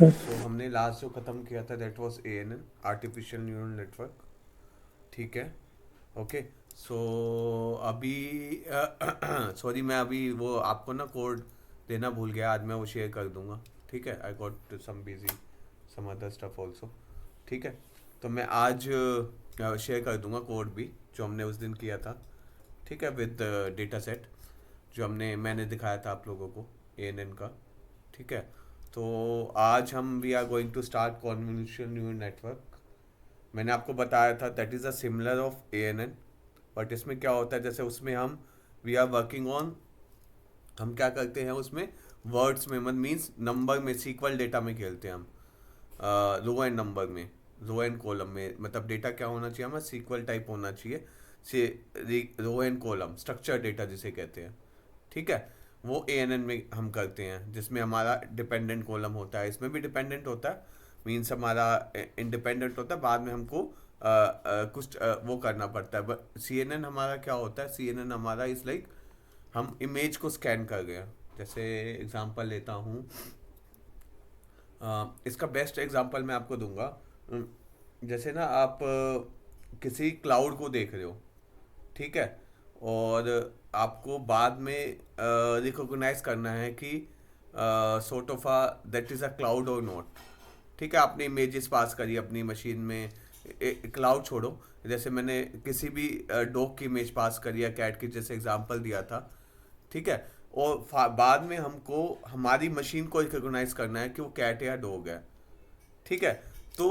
सो हमने लास्ट जो ख़त्म किया था that was ANN, artificial neural network. ठीक है। ओके। सो अभी सॉरी, मैं अभी वो आपको ना कोड देना भूल गया, आज मैं वो शेयर कर दूंगा। ठीक है, I got some busy some other stuff also. ठीक है। तो मैं आज शेयर कर दूंगा कोड भी, जो हमने उस दिन किया था। ठीक है, विद डेटा सेट जो मैंने दिखाया था आप लोगों को, एएनएन का। ठीक है। तो आज हम we are going to start convolution neural network. मैंने आपको बताया था that is a similar of ANN, but इसमें क्या होता है, जैसे उसमें हम वी आर वर्किंग ऑन, हम क्या करते हैं उसमें, वर्ड्स में, मतलब मीन्स नंबर में, सीक्वल डेटा में खेलते हैं हम, रो एंड नंबर में, रो एंड कॉलम में। मतलब डेटा क्या होना चाहिए हमारा, सीक्वल टाइप होना चाहिए से, row and column structure data जिसे कहते हैं। ठीक है। वो एएनएन में हम करते हैं, जिसमें हमारा डिपेंडेंट कॉलम होता है, इसमें भी डिपेंडेंट होता है, मीन्स हमारा इंडिपेंडेंट होता है, बाद में हमको कुछ वो करना पड़ता है। बट सीएनएन हमारा क्या होता है, सीएनएन हमारा इज लाइक हम इमेज को स्कैन कर गए। जैसे एग्जांपल लेता हूँ, इसका बेस्ट एग्जांपल मैं आपको दूंगा। जैसे ना आप किसी क्लाउड को देख रहे हो। ठीक है। और आपको बाद में रिकॉग्नाइज करना है कि sort of a that is a cloud और नॉट। ठीक है, आपने इमेजेस पास करी अपनी मशीन में, क्लाउड छोड़ो, जैसे मैंने किसी भी डॉग की इमेज पास करी या कैट की, जैसे एग्जांपल दिया था। ठीक है। और बाद में हमको हमारी मशीन को रिकॉग्नाइज करना है कि वो कैट या डॉग है। ठीक है। तो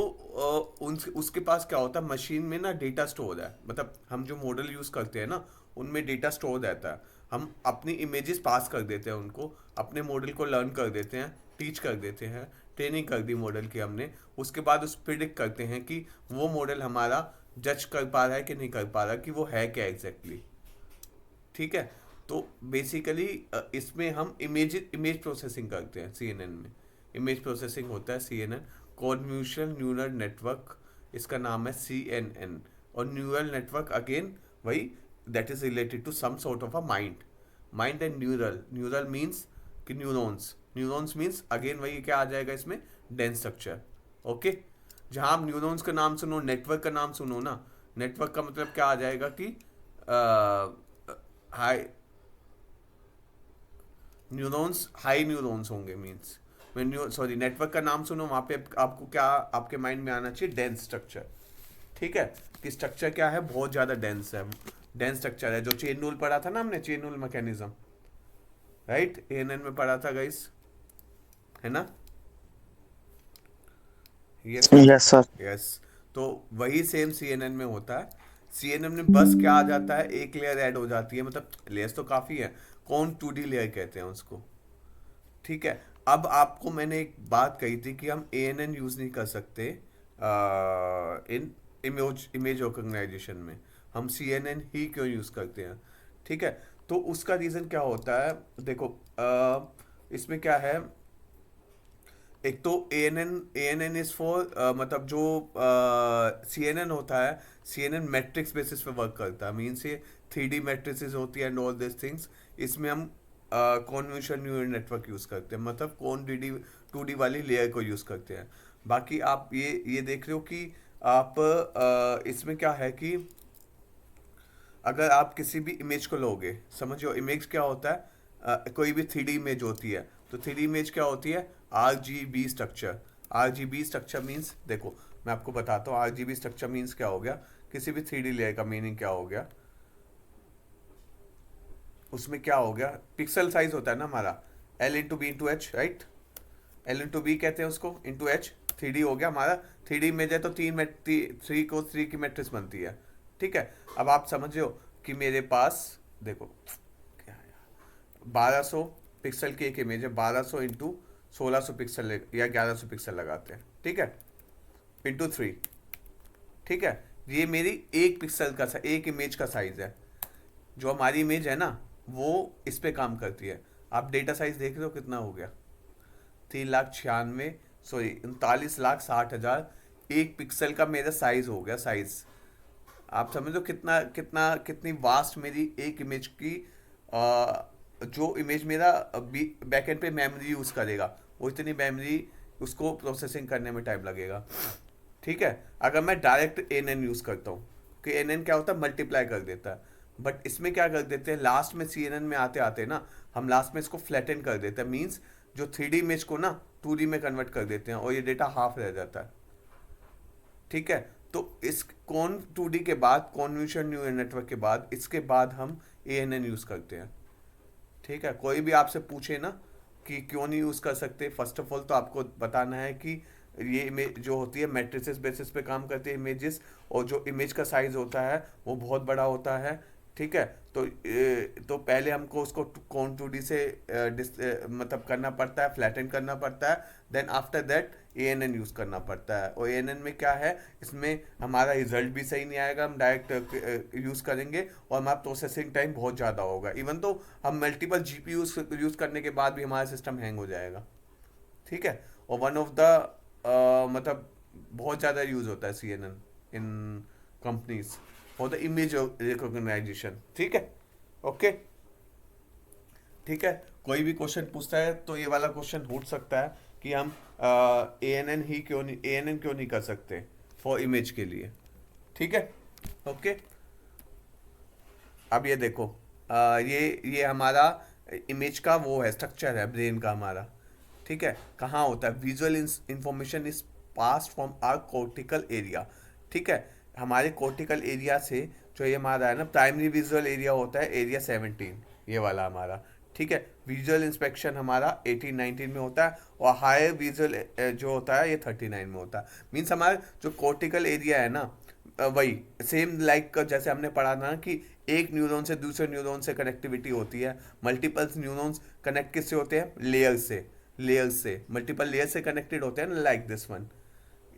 उसके पास क्या होता है, मशीन में ना डेटा स्टोर है, मतलब हम जो मॉडल यूज करते हैं ना, उनमें डेटा स्टोर रहता है। हम अपनी इमेजेस पास कर देते हैं उनको, अपने मॉडल को लर्न कर देते हैं, टीच कर देते हैं, ट्रेनिंग कर दी मॉडल की हमने। उसके बाद उस प्रिडिक्ट करते हैं कि वो मॉडल हमारा जज कर पा रहा है कि नहीं कर पा रहा, कि वो है क्या एग्जैक्टली exactly। ठीक है। तो बेसिकली इसमें हम इमेज इमेज प्रोसेसिंग करते हैं सीएनएन में। इमेज प्रोसेसिंग होता है सीएनएन, कॉन्वोल्यूशन न्यूरल नेटवर्क, इसका नाम है सीएनएन। और न्यूरल नेटवर्क अगेन वही, that is related to some sort of a mind. Mind and neural, neural means कि न्यूरॉन्स, न्यूरॉन्स मीन्स अगेन वही क्या आ जाएगा इसमें, डेंस स्ट्रक्चर। ओके। जहाँ आप न्यूरॉन्स का नाम सुनो, नेटवर्क का नाम सुनो ना, नेटवर्क का मतलब क्या आ जाएगा कि हाई न्यूरॉन्स, हाई न्यूरॉन्स होंगे, मीन्स मैं सॉरी, नेटवर्क का नाम सुनो, वहाँ पे आपको क्या आपके माइंड में आना चाहिए, डेंस स्ट्रक्चर। ठीक है। कि स्ट्रक्चर क्या है, बहुत ज़्यादा डेंस है, डेंस स्ट्रक्चर है, जो चेन रूल पढ़ा था ना हमने, chain rule mechanism, right, ANN में पढ़ा था गाइस, है ना। यस और नो। Yes sir. यस। तो वही सेम सीएनएन में होता है। सीएनएन में बस क्या आ जाता है, एक लेयर ऐड हो जाती है, मतलब लेयर्स तो काफ़ी है, कौन 2D लेयर कहते हैं उसको। ठीक है। अब आपको मैंने एक बात कही थी कि हम एएनएन यूज नहीं कर सकते इन इमेज इमेज ऑर्गेनाइजेशन में, हम सीएनएन ही क्यों यूज करते हैं। ठीक है। तो उसका रीजन क्या होता है, देखो इसमें क्या है, एक तो A N N is for, मतलब जो सी एन एन होता है, C N N matrix basis पे वर्क करता है, मीन्स ये 3D मैट्रिसेस होती है एंड ऑल दिस थिंग्स। इसमें हम कॉन्वोल्यूशन न्यूरल नेटवर्क यूज़ करते हैं, मतलब कौन 2D वाली लेयर को यूज़ करते हैं। बाकी आप ये देख रहे हो कि आप इसमें क्या है कि अगर आप किसी भी इमेज को लोगे, समझो इमेज क्या होता है, कोई भी 3D इमेज होती है, तो 3D इमेज क्या होती है, RGB structure. RGB structure means, देखो मैं आपको बताता हूँ, RGB स्ट्रक्चर मीन्स क्या हो गया, किसी भी 3D लेयर का मीनिंग क्या हो गया, उसमें क्या हो गया, पिक्सल साइज होता है ना हमारा, L/B/H, राइट। L/B कहते हैं उसको, इंटू एच, 3D हो गया हमारा। 3D इमेज है तो थ्री को थ्री की मैट्रिक्स बनती है। ठीक है। अब आप समझो कि मेरे पास, देखो क्या है, 1200 पिक्सल की एक इमेज है, 1200 इंटू 1600 पिक्सल या 1100 पिक्सल लगाते हैं। ठीक है। Into three. ठीक है। ये मेरी एक पिक्सल का, एक इमेज का साइज है। जो हमारी इमेज है ना, वो इस पे काम करती है। आप डेटा साइज देख रहे हो कितना हो गया, 3,96,000, सॉरी 39,60,000 एक पिक्सल का मेरा साइज हो गया, साइज। आप समझ लो कितना कितना कितनी वास्ट मेरी एक इमेज की, जो इमेज मेरा बैकएंड पे मेमोरी यूज करेगा, वो इतनी मेमोरी उसको प्रोसेसिंग करने में टाइम लगेगा। ठीक है, अगर मैं डायरेक्ट एन एन यूज़ करता हूँ, कि एन एन क्या होता है, मल्टीप्लाई कर देता है। बट इसमें क्या कर देते हैं, लास्ट में सी एन एन में आते आते ना हम लास्ट में इसको फ्लैटन कर देते हैं, मीन्स जो 3D इमेज को ना 2D में कन्वर्ट कर देते हैं और ये डेटा हाफ रह जाता है। ठीक है, तो इस कौन 2D के बाद, कॉन्वोल्यूशन न्यूरल नेटवर्क के बाद, इसके बाद हम ए एन एन यूज़ करते हैं। ठीक है, कोई भी आपसे पूछे ना कि क्यों नहीं यूज़ कर सकते, फर्स्ट ऑफ ऑल तो आपको बताना है कि ये इमेज जो होती है मैट्रिसेस बेसिस पे काम करती है इमेजेस, और जो इमेज का साइज होता है वो बहुत बड़ा होता है। ठीक है, तो पहले हमको उसको कौन 2D से मतलब करना पड़ता है, फ्लैटन करना पड़ता है, then after that A N N use करना पड़ता है। और ए एन एन में क्या है, इसमें हमारा रिजल्ट भी सही नहीं आएगा, हम डायरेक्ट यूज़ करेंगे और हमारा प्रोसेसिंग टाइम बहुत ज़्यादा होगा, इवन तो हम मल्टीपल जी पी यूज़ करने के बाद भी हमारा सिस्टम हैंग हो जाएगा। ठीक है, और वन ऑफ द मतलब बहुत ज़्यादा यूज़ होता है C N N in companies for the image recognization. ठीक है, ओके। ठीक है, कोई भी क्वेश्चन पूछता है तो ये वाला क्वेश्चन पूछ सकता है कि हम ए एन एन ही क्यों नहीं, ए एन एन क्यों नहीं कर सकते फॉर इमेज के लिए। ठीक है, ओके। अब ये देखो, ये हमारा इमेज का वो है, स्ट्रक्चर है ब्रेन का हमारा। ठीक है, कहाँ होता है, visual information is pass from our cortical area. ठीक है, हमारे कोर्टिकल एरिया से जो ये हमारा है ना, प्राइमरी विजुअल एरिया होता है एरिया 17, ये वाला हमारा। ठीक है, विजुअल इंस्पेक्शन हमारा 18-19 में होता है, और हायर विजुअल जो होता है ये 39 में होता है। मीन्स हमारा जो कोर्टिकल एरिया है ना, वही सेम लाइक जैसे हमने पढ़ा था ना कि एक न्यूरॉन से दूसरे न्यूरॉन से कनेक्टिविटी होती है, मल्टीपल न्यूरॉन्स कनेक्ट किससे होते हैं, लेयर्स से मल्टीपल लेयर से कनेक्टेड होते हैं ना, लाइक दिस वन।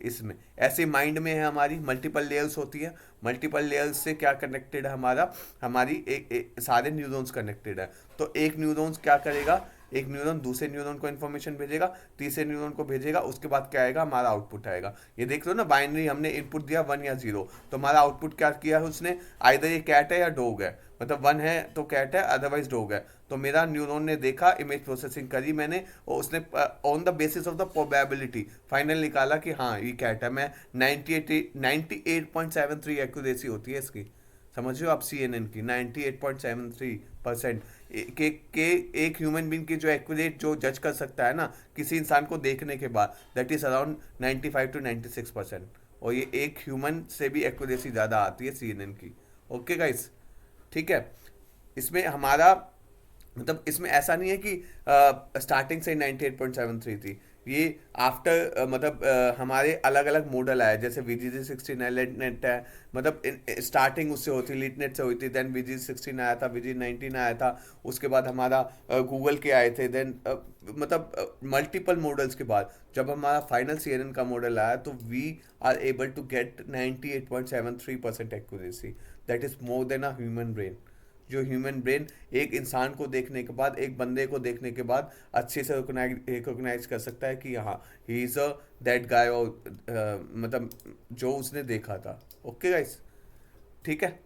इसमें ऐसे माइंड में है हमारी मल्टीपल लेयर्स होती है, मल्टीपल लेयर्स से क्या कनेक्टेड है हमारा, हमारी सारे न्यूरॉन्स कनेक्टेड है। तो एक न्यूरॉन्स क्या करेगा, एक न्यूरॉन दूसरे न्यूरॉन को इन्फॉर्मेशन भेजेगा, तीसरे न्यूरॉन को भेजेगा, उसके बाद क्या आएगा, हमारा आउटपुट आएगा। ये देख लो ना, बाइनरी हमने इनपुट दिया 1 या 0, तो हमारा आउटपुट क्या किया है उसने, आइदर ये कैट है या डॉग है, मतलब 1 है तो कैट है, अदरवाइज डॉग है। तो मेरा न्यूरॉन ने देखा, इमेज प्रोसेसिंग करी मैंने, और उसने on the basis of the probability final निकाला कि हाँ ये कैट है। मैं 98.73 एक्यूरेसी होती है इसकी, समझ रहे हो आप, सी एन एन की 98.73% के एक ह्यूमन बींग की जो एक्यूरेट जो जज कर सकता है ना किसी इंसान को देखने के बाद, दैट इज अराउंड 95 to 96%। और ये एक ह्यूमन से भी एक्यूरेसी ज़्यादा आती है सी एन एन की। ओके गाइस, ठीक है। इसमें हमारा मतलब इसमें ऐसा नहीं है कि स्टार्टिंग से 98.73 थी, ये आफ्टर मतलब हमारे अलग अलग मॉडल आए, जैसे VGG16 है, लेटनेट है, मतलब स्टार्टिंग उससे होती, लिटनेट से हुई थी, देन VG16 आया था, VG19 आया था, उसके बाद हमारा गूगल के आए थे, देन मतलब मल्टीपल मॉडल्स के बाद जब हमारा फाइनल CNN का मॉडल आया तो we are able to get 98.73% accuracy, that is more than a human brain. जो ह्यूमन ब्रेन एक इंसान को देखने के बाद, एक बंदे को देखने के बाद अच्छे से रिकोगनाइज कर सकता है कि हाँ he is a that guy, और मतलब जो उसने देखा था। ओके गाइस, ठीक है।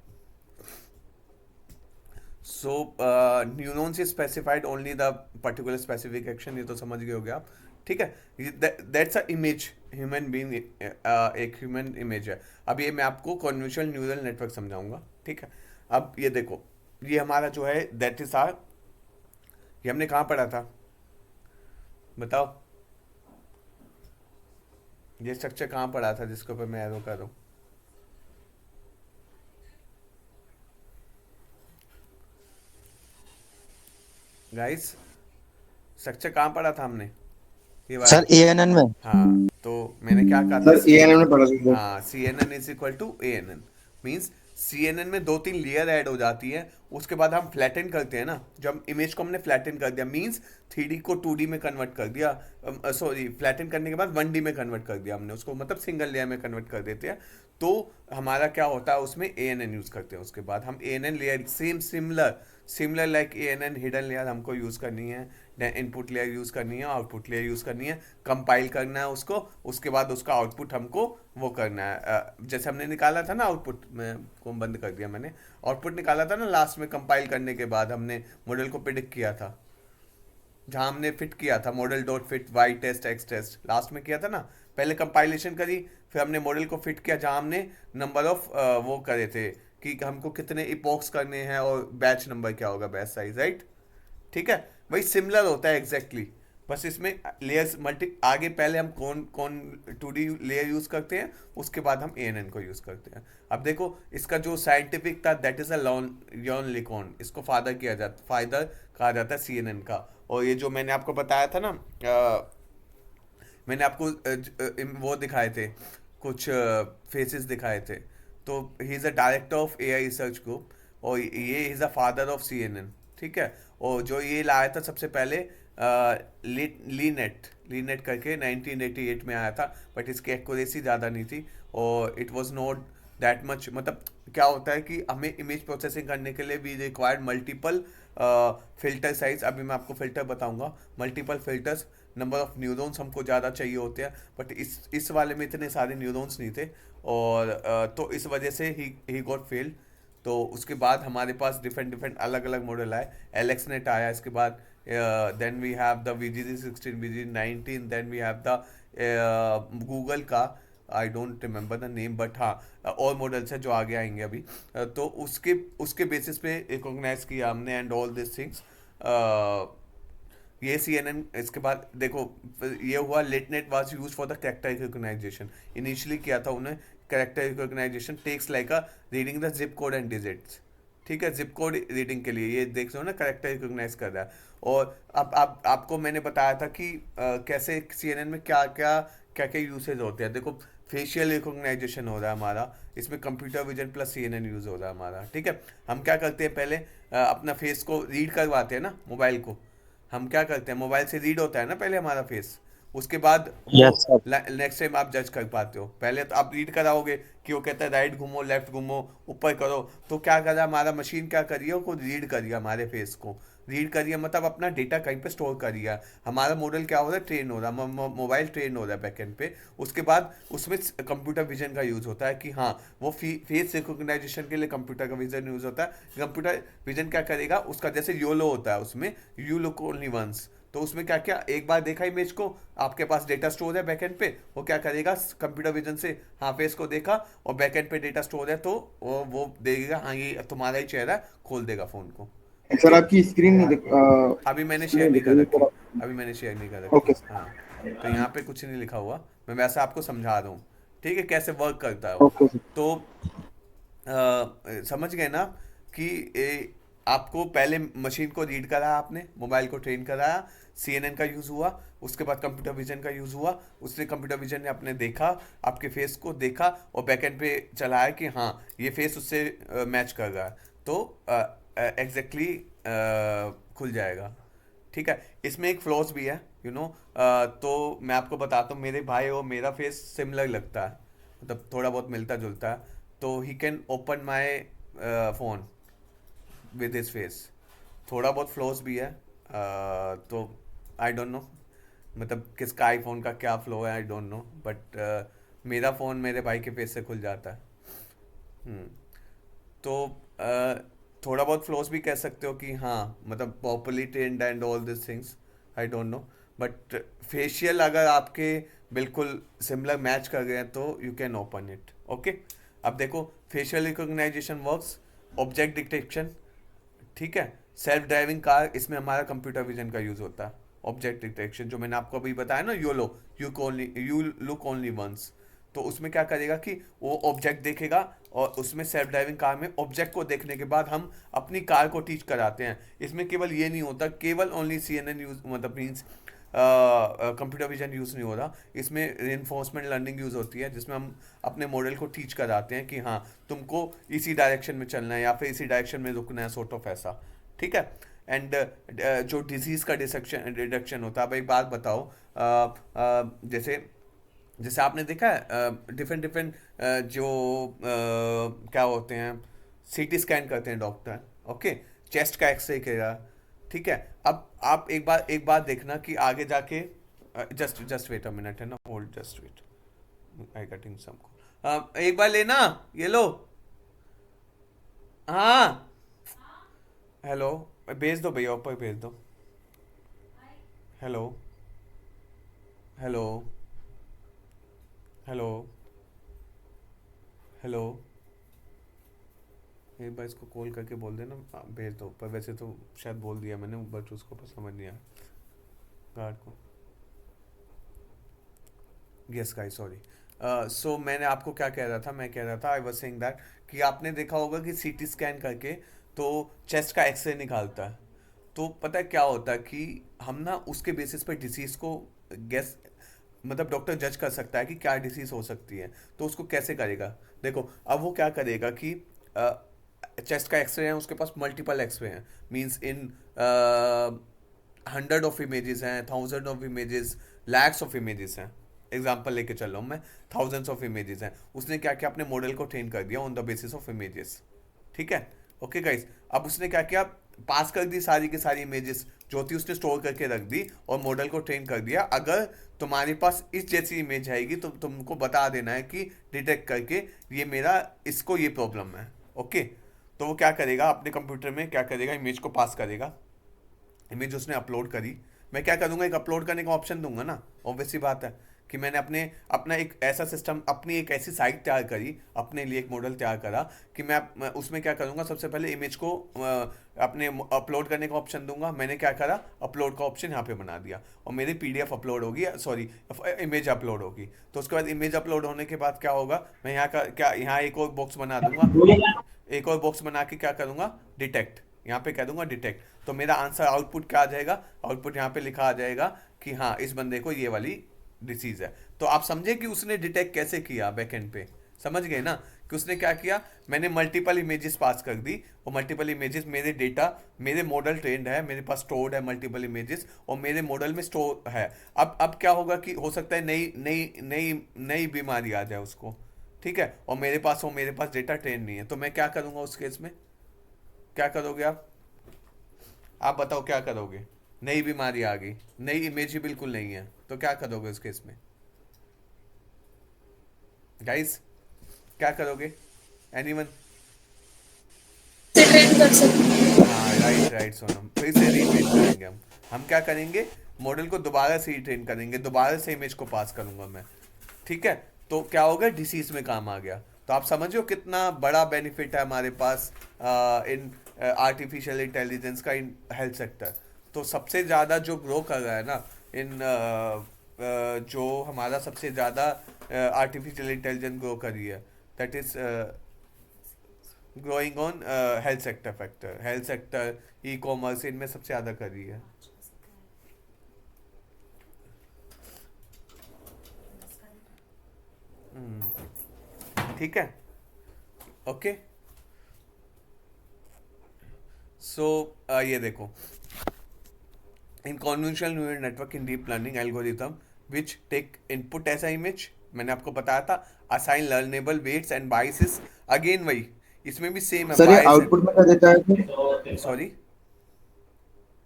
So neurons is specified only the particular specific action, ये तो समझ गए हो गया आप। ठीक है, that's a image, human being एक ह्यूमन इमेज है। अब ये मैं आपको कॉन्वोल्यूशनल न्यूरल नेटवर्क समझाऊंगा। ठीक है, अब ये देखो, ये हमारा जो है दैट इज आर, ये हमने कहाँ पढ़ा था बताओ, ये स्ट्रक्चर कहाँ पढ़ा था जिसके ऊपर मैं एरो कर रहा हूँ, गाइस स्ट्रक्चर कहाँ पढ़ा था हमने, ये वाला। सर एएनएन में। हाँ, तो मैंने क्या कहा था, सर एएनएम में पढ़ा था। हाँ CNN is equal to ANN, means CNN में 2-3 लेयर ऐड हो जाती है, उसके बाद हम फ्लैटन करते हैं ना, जब इमेज को हमने फ्लैटन कर दिया, मीन्स 3D को 2D में कन्वर्ट कर दिया, सॉरी फ्लैटन करने के बाद 1D में कन्वर्ट कर दिया हमने उसको, मतलब सिंगल लेयर में कन्वर्ट कर देते हैं। तो हमारा क्या होता है उसमें ANN यूज़ करते हैं, उसके बाद हम ANN layer same similar like ANN hidden layer हमको यूज़ करनी है, इनपुट लेयर यूज़ करनी है, आउटपुट लेयर यूज़ करनी है, कंपाइल करना है उसको, उसके बाद उसका आउटपुट हमको वो करना है, जैसे हमने निकाला था ना आउटपुट में, को बंद कर दिया मैंने, आउटपुट निकाला था ना लास्ट में, कंपाइल करने के बाद हमने मॉडल को प्रिडिक्ट किया था, जहाँ हमने फिट किया था model dot fit Y test X test last में किया था ना। पहले कंपाइलेशन करी, फिर हमने मॉडल को फिट किया जहाँ हमने नंबर ऑफ वो करे थे कि हमको कितने इपॉक्स करने हैं और बैच नंबर क्या होगा, बैच साइज, राइट। ठीक है, वही सिमिलर होता है एग्जैक्टली exactly। बस इसमें लेयर्स मल्टी आगे पहले हम कौन कौन 2D लेयर यूज करते हैं, उसके बाद हम ANN को यूज करते हैं। अब देखो इसका जो साइंटिफिक था दैट इज अ लॉन लिकॉन, इसको फादर कहा जाता है CNN का। और ये जो मैंने आपको बताया था ना, मैंने आपको वो दिखाए थे, कुछ फेसेस दिखाए थे। तो he is a director of AI research group, और ये is a father of CNN। ठीक है। और जो ये लाया था सबसे पहले ली नेट करके 1988 में आया था, बट इसकी एक्यूरेसी ज़्यादा नहीं थी, और it was not that much. मतलब क्या होता है कि हमें इमेज प्रोसेसिंग करने के लिए we required multiple filter size. अभी मैं आपको फिल्टर बताऊंगा, multiple filters, number of neurons हमको ज़्यादा चाहिए होते हैं, बट इस वाले में इतने सारे न्यूरॉन्स नहीं थे, और तो इस वजह से ही गॉट फेल्ड। तो उसके बाद हमारे पास डिफरेंट डिफरेंट अलग अलग मॉडल आए, एलेक्स नेट आया, इसके बाद then we have the VGC16, VG19, then we have the Google का, I don't remember the name, but हाँ और मॉडल्स है जो आगे आएंगे अभी। तो उसके उसके बेसिस पे रिकॉग्नाइज किया हमने एंड ऑल दिस थिंग्स। ये CNN। इसके बाद देखो ये हुआ, LeNet was used for the character recognization. Initially किया था उन्हें, character recognization tasks like a reading the zip code and digits. ठीक है, जिप कोड रीडिंग के लिए ये देख रहे हो ना, कैरेक्टर रिकॉग्नाइज कर रहा है। और अब आपको मैंने बताया था कि कैसे CNN में क्या क्या क्या क्या यूसेज होते हैं। देखो फेशियल रिकॉग्नाइजेशन हो रहा है हमारा, इसमें computer vision plus CNN use हो रहा है हमारा। ठीक है, हम क्या करते हैं पहले अपना फेस को रीड करवाते हैं ना मोबाइल को। हम क्या करते हैं, मोबाइल से रीड होता है ना पहले हमारा फेस, उसके बाद वो यस सर। नेक्स्ट टाइम आप जज कर पाते हो। पहले तो आप रीड कराओगे कि वो कहता है राइट घूमो, लेफ्ट घूमो, ऊपर करो। तो क्या करा हमारा मशीन, क्या करिए वो रीड करिए, हमारे फेस को रीड करिए, मतलब अपना डेटा कहीं पे स्टोर करिए। हमारा मॉडल क्या हो रहा है, ट्रेन हो रहा है, मोबाइल ट्रेन हो रहा है बैकएंड पे। उसके बाद उसमें कंप्यूटर विजन का यूज़ होता है कि हाँ वो फेस रिकॉग्नाइजेशन के लिए कंप्यूटर का विजन यूज़ होता है। कंप्यूटर विजन क्या करेगा, उसका जैसे योलो होता है उसमें, यू लुक ओनली वंस। तो उसमें क्या क्या, एक बार देखा इमेज को, आपके पास डेटा स्टोर है बैकएंड पे, वो क्या करेगा कंप्यूटर विजन से, हाँ फेस को देखा और बैकएंड पे डेटा स्टोर है, तो वो देखेगा हाँ ये तुम्हारा ही चेहरा है, खोल देगा फोन को। Sir okay. आपकी स्क्रीन नहीं अभी मैंने स्क्रीन शेयर नहीं नहीं दिख कर रही रखी, सर। अभी मैंने शेयर नहीं कर रखी, ओके सर। हाँ। तो यहाँ पे कुछ नहीं लिखा हुआ, मैं वैसे आपको समझा रहा हूँ। ठीक है, कैसे वर्क करता है वो। Okay sir. तो समझ गए ना कि आपको पहले मशीन को रीड कराया, आपने मोबाइल को ट्रेन कराया, CNN का यूज़ हुआ, उसके बाद कंप्यूटर विजन का यूज़ हुआ। उसने कंप्यूटर विजन ने आपने देखा, आपके फेस को देखा और बैकएंड पे चलाया कि हाँ ये फेस उससे मैच कर रहा है, तो एग्जैक्टली खुल जाएगा। ठीक है, इसमें एक फ्लॉज भी है तो मैं आपको बताता हूँ, मेरे भाई और मेरा फेस सिमिलर लगता है, मतलब थोड़ा बहुत मिलता जुलता है। तो he can open my phone with his face. थोड़ा बहुत फ्लॉज भी है, तो आई डोंट नो, मतलब किसका आईफोन का क्या फ्लो है आई डोंट नो, बट मेरा फ़ोन मेरे भाई के फेस से खुल जाता है। हम्म। तो थोड़ा बहुत फ्लॉस भी कह सकते हो कि हाँ मतलब properly trained and all this things, I don't know, but facial अगर आपके बिल्कुल सिमिलर मैच कर गए हैं तो you can open it. Okay. अब देखो facial recognization works, object detection. ठीक है, सेल्फ ड्राइविंग कार, इसमें हमारा कंप्यूटर विजन का यूज होता है। ऑब्जेक्ट डिटेक्शन जो मैंने आपको अभी बताया ना, YOLO, you look only once. तो उसमें क्या करेगा कि वो ऑब्जेक्ट देखेगा, और उसमें सेल्फ ड्राइविंग कार में ऑब्जेक्ट को देखने के बाद हम अपनी कार को टीच कराते हैं। इसमें केवल ये नहीं होता, केवल ओनली CNN यूज, मतलब मीन्स कंप्यूटर विजन यूज़ नहीं हो रहा, इसमें रेनफोर्समेंट लर्निंग यूज़ होती है, जिसमें हम अपने मॉडल को टीच कराते हैं कि हाँ तुमको इसी डायरेक्शन में चलना है या फिर इसी डायरेक्शन में रुकना है, सॉर्ट ऑफ ऐसा। ठीक है। एंड जो डिजीज़ का डिडक्शन होता है। अब एक बात बताओ, जैसे जैसे आपने देखा है डिफरेंट डिफरेंट जो क्या होते हैं, CT स्कैन करते हैं डॉक्टर। ओके, चेस्ट का एक्सरे किया। ठीक है, अब आप एक बार देखना कि आगे जाके, just just wait a minute है ना, hold just wait, I getting some. एक बार लेना, ये लो। हाँ, हेलो, भेज दो भैया, ऊपर भेज दो। Hello, hello, hello, hello. एक बार इसको कॉल करके बोल देना, भेज दो, पर वैसे तो शायद बोल दिया मैंने, बट उसको पर समझ नहीं आया गार्ड को। Yes guys, sorry. सो मैंने आपको क्या कह रहा था, मैं कह रहा था, आई वाज सेइंग दैट कि आपने देखा होगा कि सीटी स्कैन करके तो चेस्ट का एक्सरे निकालता है। तो पता है क्या होता है कि हम ना उसके बेसिस पर डिसीज को गेस, मतलब डॉक्टर जज कर सकता है कि क्या डिसीज हो सकती है। तो उसको कैसे करेगा? देखो, अब वो क्या करेगा कि चेस्ट का एक्सरे है, उसके पास मल्टीपल एक्सरे हैं, means in hundred of images हैं, thousand of images, lakhs of images हैं। एग्जाम्पल लेके चल रहा हूँ मैं, थाउजेंड्स ऑफ इमेजेस हैं। उसने क्या किया, अपने मॉडल को ट्रेन कर दिया on the basis of images. ठीक है, ओके गाइस। अब उसने क्या किया, पास कर दी सारी की सारी इमेजेस जो थी, उसने स्टोर करके रख दी और मॉडल को ट्रेन कर दिया। अगर तुम्हारे पास इस जैसी इमेज आएगी तो तुमको बता देना है कि डिटेक्ट करके ये मेरा, इसको ये प्रॉब्लम है। ओके, तो वो क्या करेगा, अपने कंप्यूटर में क्या करेगा, इमेज को पास करेगा। इमेज उसने अपलोड करी, मैं क्या करूँगा, एक अपलोड करने का ऑप्शन दूंगा ना। ऑब्वियस सी बात है कि मैंने अपने अपना एक ऐसा सिस्टम, अपनी एक ऐसी साइट तैयार करी, अपने लिए एक मॉडल तैयार करा कि मैं उसमें क्या करूँगा, सबसे पहले इमेज को अपने अपलोड करने का ऑप्शन दूंगा। मैंने क्या करा, अपलोड का ऑप्शन यहाँ पे बना दिया और मेरी पीडीएफ अपलोड होगी, सॉरी, इमेज अपलोड होगी। तो उसके बाद इमेज अपलोड होने के बाद क्या होगा, मैं यहाँ का क्या, यहाँ एक और बॉक्स बना दूंगा। एक और बॉक्स बना के क्या करूँगा, डिटेक्ट, यहाँ पे कह दूंगा डिटेक्ट। तो मेरा आंसर आउटपुट क्या आ जाएगा, आउटपुट यहाँ पे लिखा आ जाएगा कि हाँ, इस बंदे को ये वाली डिसीज है। तो आप समझे कि उसने डिटेक्ट कैसे किया बैकएंड पे? समझ गए ना कि उसने क्या किया, मैंने मल्टीपल इमेजेस पास कर दी और मल्टीपल इमेजेस मेरे डेटा, मेरे मॉडल ट्रेंड है, मेरे पास स्टोर्ड है मल्टीपल इमेजेस और मेरे मॉडल में स्टोर है। अब क्या होगा कि हो सकता है नई नई नई नई बीमारी आ जाए उसको, ठीक है, और मेरे पास डेटा ट्रेन नहीं है। तो मैं क्या करूंगा उस केस में? क्या करोगे आप बताओ क्या करोगे? नई बीमारी आ गई, नई इमेज ही बिल्कुल नहीं है, तो क्या करोगे उस केस में गाइस? क्या करोगे? एनीवन? से ट्रेन कर सकते हैं। हाँ, राइट राइट सोनम, फिर से रीट्रेन करेंगे हम क्या करेंगे, मॉडल को दोबारा से रिट्रेन करेंगे, दोबारा से इमेज को पास करूंगा मैं। ठीक है, तो क्या होगा, डिसीज में काम आ गया। तो आप समझो कितना बड़ा बेनिफिट है हमारे पास इन आर्टिफिशियल इंटेलिजेंस का इन हेल्थ सेक्टर। तो सबसे ज़्यादा जो ग्रो कर रहा है ना इन जो हमारा सबसे ज़्यादा आर्टिफिशियल इंटेलिजेंस ग्रो कर रही है, that is growing on health sector factor, health sector, e commerce, इनमें सबसे ज़्यादा कर रही है। ठीक है, ओके। सो ये देखो, in conventional neural network in deep learning algorithm which take input as a image, मैंने आपको बताया था, assign learnable weights and biases. Again वही, इसमें भी सेम है, सर ये बायस है। आउटपुट में क्या देता है फिर? सॉरी,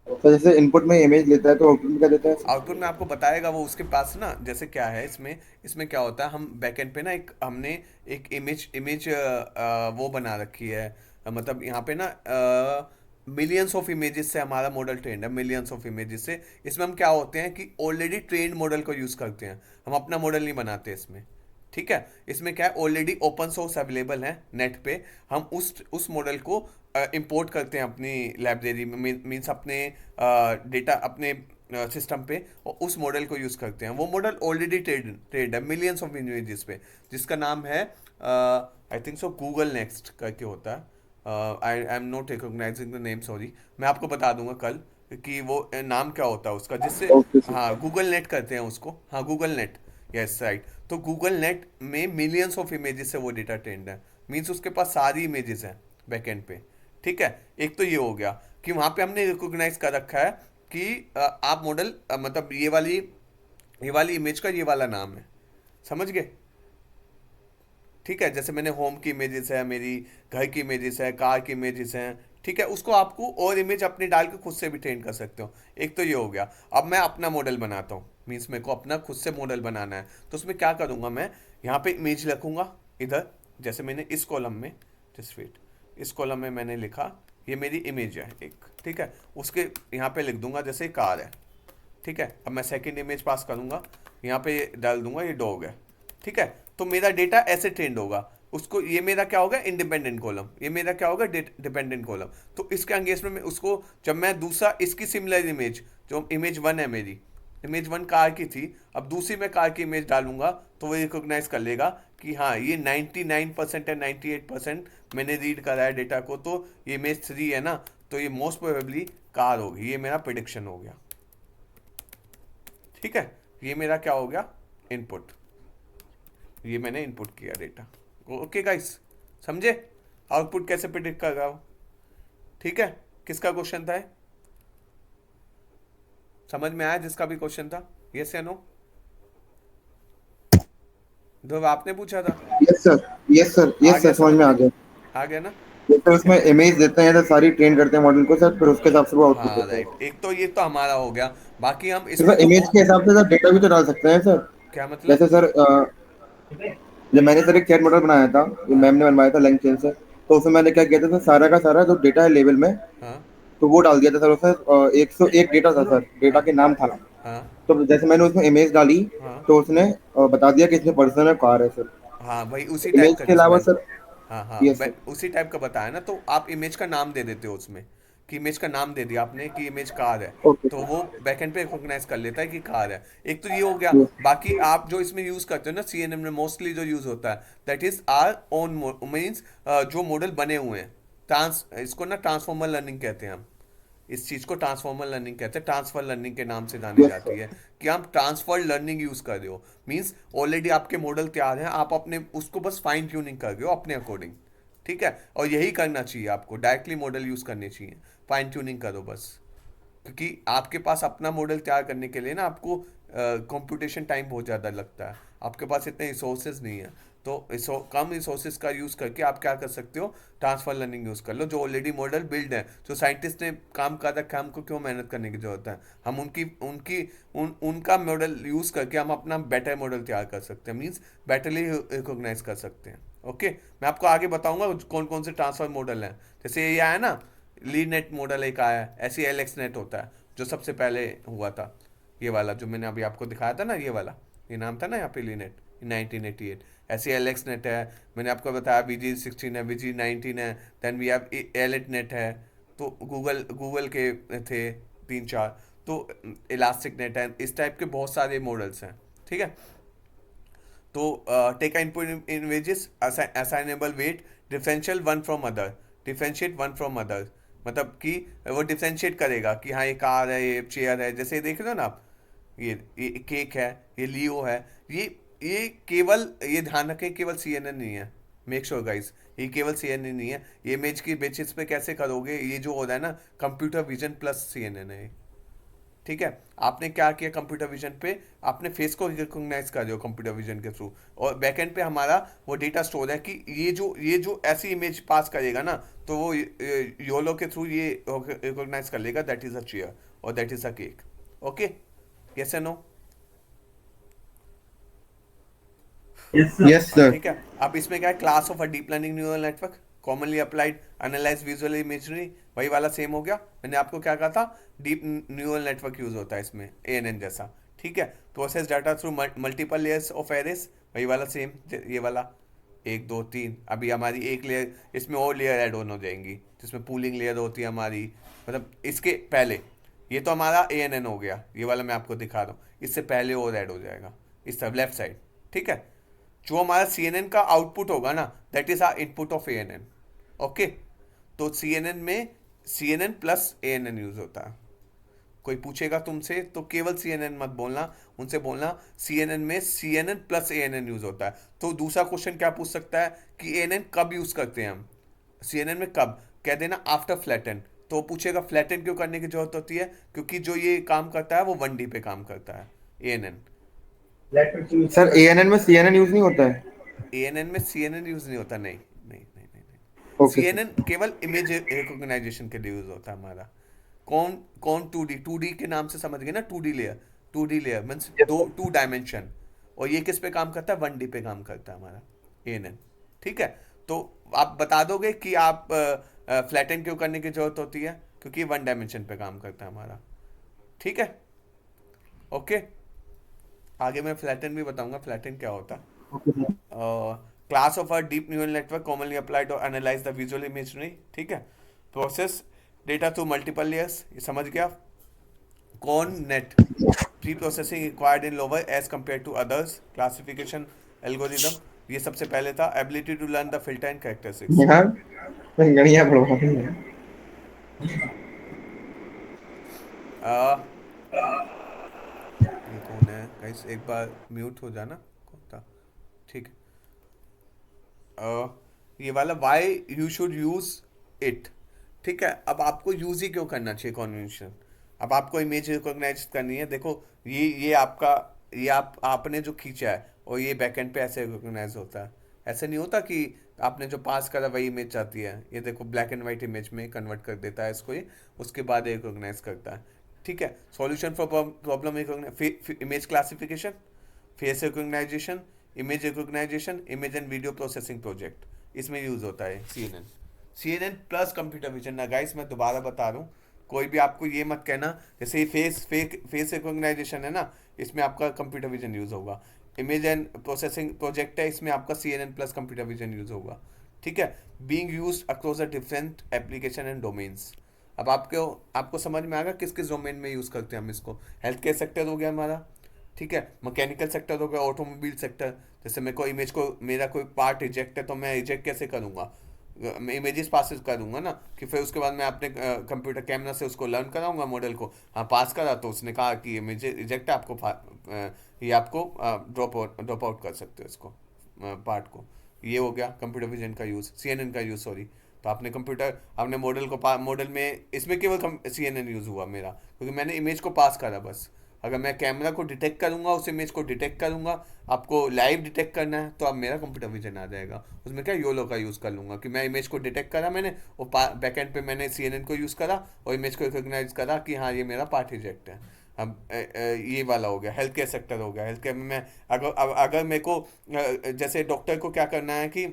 तो जैसे इनपुट में इमेज लेता है तो आउटपुट में क्या देता है सर? आउटपुट में आपको बताएगा वो उसके पास ना, जैसे क्या है इसमें, इसमें क्या होता है, हम बैकएंड पे ना एक हमने एक इमेज वो बना रखी है। मतलब यहाँ पे ना मिलियंस ऑफ इमेजेस से हमारा मॉडल ट्रेंड है, मिलियंस ऑफ इमेजेस से। इसमें हम क्या होते हैं कि ऑलरेडी ट्रेंड मॉडल को यूज़ करते हैं, हम अपना मॉडल नहीं बनाते इसमें। ठीक है, इसमें क्या है, ऑलरेडी ओपन सोर्स अवेलेबल है नेट पे, हम उस मॉडल को इंपोर्ट करते हैं अपनी लाइब्रेरी में, मीन्स अपने डेटा, अपने सिस्टम पे, और उस मॉडल को यूज़ करते हैं। वो मॉडल ऑलरेडी ट्रेड है मिलियंस ऑफ इमेजेस पे, जिसका नाम है, I think so, Google next करके होता है। I am not recognising the name, sorry. मैं आपको बता दूंगा कल कि वो नाम क्या होता है उसका, जिससे, ओके सर। हाँ, गूगल नेट करते हैं उसको, हाँ, गूगल नेट। Yes right. तो गूगल नेट में मिलियंस ऑफ इमेजेस से वो डेटा ट्रेंड है, मीन्स उसके पास सारी इमेजेस हैं बैकएंड पे। ठीक है, एक तो ये हो गया कि वहाँ पे हमने रिकॉग्नाइज कर रखा है कि आप मॉडल, मतलब ये वाली इमेज का ये वाला नाम है, समझ गए? ठीक है, जैसे मैंने होम की इमेजेस है, मेरी घर की इमेजेस है, कार की इमेजेस हैं। ठीक है, उसको आपको और इमेज अपनी डाल के खुद से भी ट्रेन कर सकते हो। एक तो ये हो गया। अब मैं अपना मॉडल बनाता हूँ, मीन्स मेरे को अपना खुद से मॉडल बनाना है। तो उसमें क्या करूँगा, मैं यहाँ पे इमेज रखूँगा इधर, जैसे मैंने इस कॉलम में, जस्ट वेट, इस कॉलम में मैंने लिखा ये मेरी इमेज है एक, ठीक है, उसके यहाँ पे लिख दूंगा जैसे कार है, ठीक है, अब मैं सेकंड इमेज पास करूंगा, यहाँ पे डाल दूंगा ये डॉग है। ठीक है, तो मेरा डेटा ऐसे ट्रेंड होगा। उसको ये मेरा क्या होगा, इंडिपेंडेंट कॉलम, ये मेरा क्या होगा, डिपेंडेंट कॉलम। तो इसके अंगेंस्ट में उसको जब मैं दूसरा इसकी सिमिलर इमेज, जो इमेज वन है मेरी, इमेज वन कार की थी, अब दूसरी में कार की इमेज डालूंगा तो वो रिकॉग्नाइज कर लेगा कि हाँ ये 99% है, 98% मैंने रीड करा है डेटा को, तो ये इमेज थ्री है ना, तो ये मोस्ट प्रोबेबली कार होगी। ये मेरा प्रिडिक्शन हो गया। ठीक है, ये मेरा क्या हो गया, इनपुट, ये मैंने इनपुट किया डेटा। ओके गाइस, समझे आउटपुट कैसे प्रिडिक्ट कर रहा हूं? ठीक है, किसका क्वेश्चन था ये? समझ में आया जिसका भी क्वेश्चन था? यस या नो? ध्रुव आपने पूछा था। यस सर, यस सर, आ यस गया सर, समझ समझ में आ में? गया। आ गया ना? जैसे ठीक है, उसमें इमेज देते हैं तो सारी ट्रेन करते हैं मॉडल को सर, फिर उसके हिसाब से वो आउटपुट हाँ देते हैं। राइट, एक तो ये तो हमारा हो गया। बाकी हम फिर इसमें सर जो इमेज के हिसाब से सर डेटा भी तो डाल सकते हैं सर। क्या मतलब? जैसे सर जब मैंने सर एक चैट मॉडल बनाया था, ये हाँ मैम ने बनवाया था लैंग चेन से, तो उसमें मैंने क्या किया था सर, सारा का सारा जो डेटा है लेवल में, हाँ तो वो डाल दिया था सर उसमें। 101 डेटा था सर, डेटा हाँ के नाम था। हाँ तो जैसे मैंने उसमें इमेज डाली, हाँ तो उसने बता दिया कि इसमें पर्सन है, कार है सर। हाँ, वही उसी टाइप इमेज का के जैसे अलावा मैंने, सर। हाँ हाँ, यस सर। उसी टाइप का बताया ना, तो आप इमेज का नाम दे देते हो उसमें, कि इमेज का नाम दे दिया आपने कि इमेज कार है, ओके तो सर। वो बैकएंड पे रिकॉग्नाइज कर लेता है कि कार है। एक तो ये हो गया। यस। बाकी आप जो इसमें यूज करते हो ना, सीएनएन में मोस्टली जो यूज होता है, that is our own, means जो मॉडल बने हुए हैं, ट्रांस इसको ना ट्रांसफॉर्मर लर्निंग कहते हैं हम। इस चीज को ट्रांसफॉर्मर लर्निंग कहते हैं, ट्रांसफर लर्निंग के नाम से जानी यस जाती सर। है। कि आप ट्रांसफर लर्निंग यूज कर रहे हो, मीन्स ऑलरेडी आपके मॉडल तैयार हैं, आप अपने उसको बस फाइन ट्यूनिंग कर रहे हो अपने अकॉर्डिंग। ठीक है, और यही करना चाहिए आपको, डायरेक्टली मॉडल यूज करने चाहिए, फाइन ट्यूनिंग करो बस। क्योंकि आपके पास अपना मॉडल तैयार करने के लिए ना आपको कंप्यूटेशन टाइम बहुत ज़्यादा लगता है, आपके पास इतने रिसोर्सेज नहीं है। तो कम रिसोर्सेज का यूज़ करके आप क्या कर सकते हो, ट्रांसफर लर्निंग यूज़ कर लो, जो ऑलरेडी मॉडल बिल्ड है, जो साइंटिस्ट ने काम कर रखा है, हमको क्यों मेहनत करने की जरूरत है। हम उनकी उनकी उनका मॉडल यूज़ करके हम अपना बेटर मॉडल तैयार कर सकते हैं, मीन्स बेटरली रिकोगनाइज कर सकते हैं। ओके, मैं आपको आगे बताऊंगा कौन कौन से ट्रांसफर मॉडल हैं। जैसे ये आया ना, लीड नेट मॉडल एक आया है, ऐसे एल एक्स नेट होता है जो सबसे पहले हुआ था, ये वाला जो मैंने अभी आपको दिखाया था ना, ये वाला, ये नाम था ना यहाँ पे, ली नेट, 1988। ऐसे एल एक्स नेट है, मैंने आपको बताया VG16 है, VG19 है, then we have elite net है। तो गूगल गूगल के थे तीन चार, तो इलास्टिक नेट है, इस टाइप के बहुत सारे मॉडल्स हैं। ठीक है, तो take input images, assignable weight, differential one from other, differentiate one from other, मतलब कि वो डिफरेंशिएट करेगा कि हाँ ये कार है, ये चेयर है। जैसे देख रहे हो ना आप, ये केक है, ये लियो है, ये ये केवल, ये ध्यान रखें केवल CNN नहीं है। मेक श्योर गाइस, ये केवल CNN नहीं है। ये इमेज की बेसिस पे कैसे करोगे, ये जो हो रहा है ना, कंप्यूटर विजन प्लस CNN है। ठीक है, आपने क्या किया कंप्यूटर विजन पे, आपने फेस को रिकॉग्नाइज कर रहे हो कंप्यूटर विजन के थ्रू, और बैकएंड पे हमारा वो डेटा स्टोर है कि ये जो ऐसी इमेज पास करेगा ना, तो वो योलो के थ्रू ये रिकॉग्नाइज कर लेगा दैट इज अ चेयर और that is a cake. Okay, yes and no? Yes sir. ठीक है, अब इसमें क्या है, class of a deep learning neural network, commonly applied analyse visual imagery, वही वाला सेम हो गया। मैंने आपको क्या कहा था, डीप न्यूरल नेटवर्क यूज होता है इसमें, ANN जैसा। ठीक है, process data through multiple layers of arrays, वही वाला सेम, ये वाला, एक दो तीन। अभी हमारी एक लेयर, इसमें और लेयर ऐड ऑन हो जाएंगी, जिसमें पूलिंग लेयर होती है हमारी, मतलब इसके पहले। ये तो हमारा ANN हो गया, ये वाला मैं आपको दिखा रहा हूँ, इससे पहले और ऐड हो जाएगा इस तरफ लेफ्ट साइड। ठीक है, जो हमारा CNN का आउटपुट होगा ना, that is our input of ANN। Okay, तो CNN में CNN प्लस ANN यूज होता है। कोई पूछेगा तुमसे तो केवल CNN मत बोलना, उनसे बोलना CNN में CNN प्लस ANN यूज होता है। तो दूसरा क्वेश्चन क्या पूछ सकता है कि ANN कब यूज करते हैं हम, CNN में कब, कह देना आफ्टर फ्लैटन। तो वो पूछेगा फ्लैटन क्यों करने की जरूरत होती है, क्योंकि जो ये काम करता है वो 1D पे काम करता है, ANN। सर ANN में CNN यूज नहीं होता है? ANN में CNN यूज नहीं होता, नहीं नहीं नहीं नहीं नहीं। Okay sir. CNN केवल इमेज रिकॉग्नाइजेशन के लिए यूज होता है हमारा। कौन कौन 2D के नाम से समझ गए ना, 2D layer, 2D layer means yes दो, सर। 2 डायमेंशन। और ये किस पे काम करता है, 1D पे काम करता है हमारा ANN। ठीक है, तो आप बता दोगे कि आप फ्लैटन क्यों करने की जरूरत होती है, क्योंकि 1 डायमेंशन पे काम करता है हमारा। ठीक है, ओके, आगे मैं फ्लैटन भी बताऊंगा फ्लैटन क्या होता है। Okay sir. Class of a deep neural network commonly applied to analyse the visual imagery, ठीक है। Process data through multiple layers, ये समझ गया। कौन net, pre processing required in lower as compare to others, classification algorithm, ये सबसे पहले था। Ability to learn the filter and characteristics. यहाँ गणिया पढ़वा रही है। ये कौन है गाइस, एक बार म्यूट हो जाना, कौन था, ठीक है। ये वाला why you should use it, ठीक है। अब आपको यूज ही क्यों करना चाहिए कॉन्वेंशन। अब आपको इमेज रिकॉग्नाइज करनी है, देखो ये आपका, ये आपने जो खींचा है और ये बैकएंड पे ऐसे रिकॉग्नाइज होता है। ऐसे नहीं होता कि आपने जो पास करा वही इमेज चाहती है, ये देखो ब्लैक एंड वाइट इमेज में कन्वर्ट कर देता है इसको ये, उसके बाद रिकॉग्नाइज करता है, ठीक है। Solution for problem image classification, face recognization, image recognization, image and video processing project, इसमें यूज होता है CNN। CNN प्लस कंप्यूटर विजन ना गाइस, मैं दोबारा बता रहा हूँ, कोई भी आपको ये मत कहना, जैसे ये फेस रिकॉग्नाइजेशन है ना, इसमें आपका कंप्यूटर विजन यूज होगा। इमेज एंड प्रोसेसिंग प्रोजेक्ट है, इसमें आपका CNN प्लस कंप्यूटर विजन यूज होगा, ठीक है। Being used across the different application and domains. अब आपको आपको समझ में आएगा किस किस डोमेन में यूज करते हैं हम इसको। हेल्थ केयर सेक्टर हो गया हमारा, ठीक है। मैकेनिकल सेक्टर हो गया, ऑटोमोबाइल सेक्टर, जैसे मेरे को इमेज को, मेरा कोई पार्ट रिजेक्ट है तो मैं रिजेक्ट कैसे करूँगा, मैं इमेजेस पास करूँगा ना, कि फिर उसके बाद मैं अपने कंप्यूटर कैमरा से उसको लर्न कराऊंगा मॉडल को। हाँ पास करा तो उसने कहा कि ये मुझे रिजेक्ट है, आपको ये आपको ड्रॉप आउट कर सकते हो इसको, पार्ट को। ये हो गया कंप्यूटर विजन का यूज़, CNN का यूज़, सॉरी। तो आपने कंप्यूटर, आपने मॉडल को मॉडल में, इसमें केवल CNN यूज़ हुआ मेरा, क्योंकि मैंने इमेज को पास करा बस। अगर मैं कैमरा को डिटेक्ट करूंगा, उस इमेज को डिटेक्ट करूंगा, आपको लाइव डिटेक्ट करना है तो अब मेरा कंप्यूटर विजन आ जाएगा। उसमें क्या योलो का यूज़ कर लूंगा कि मैं इमेज को डिटेक्ट करा मैंने, और बैकएंड पे मैंने CNN को यूज़ करा और इमेज को रिकॉग्नाइज करा कि हाँ ये मेरा पार्ट रिजेक्ट है। अब ये वाला हो गया। हेल्थ केयर सेक्टर हो गया, हेल्थ केयर में मैं अगर मेरे को जैसे डॉक्टर को क्या करना है कि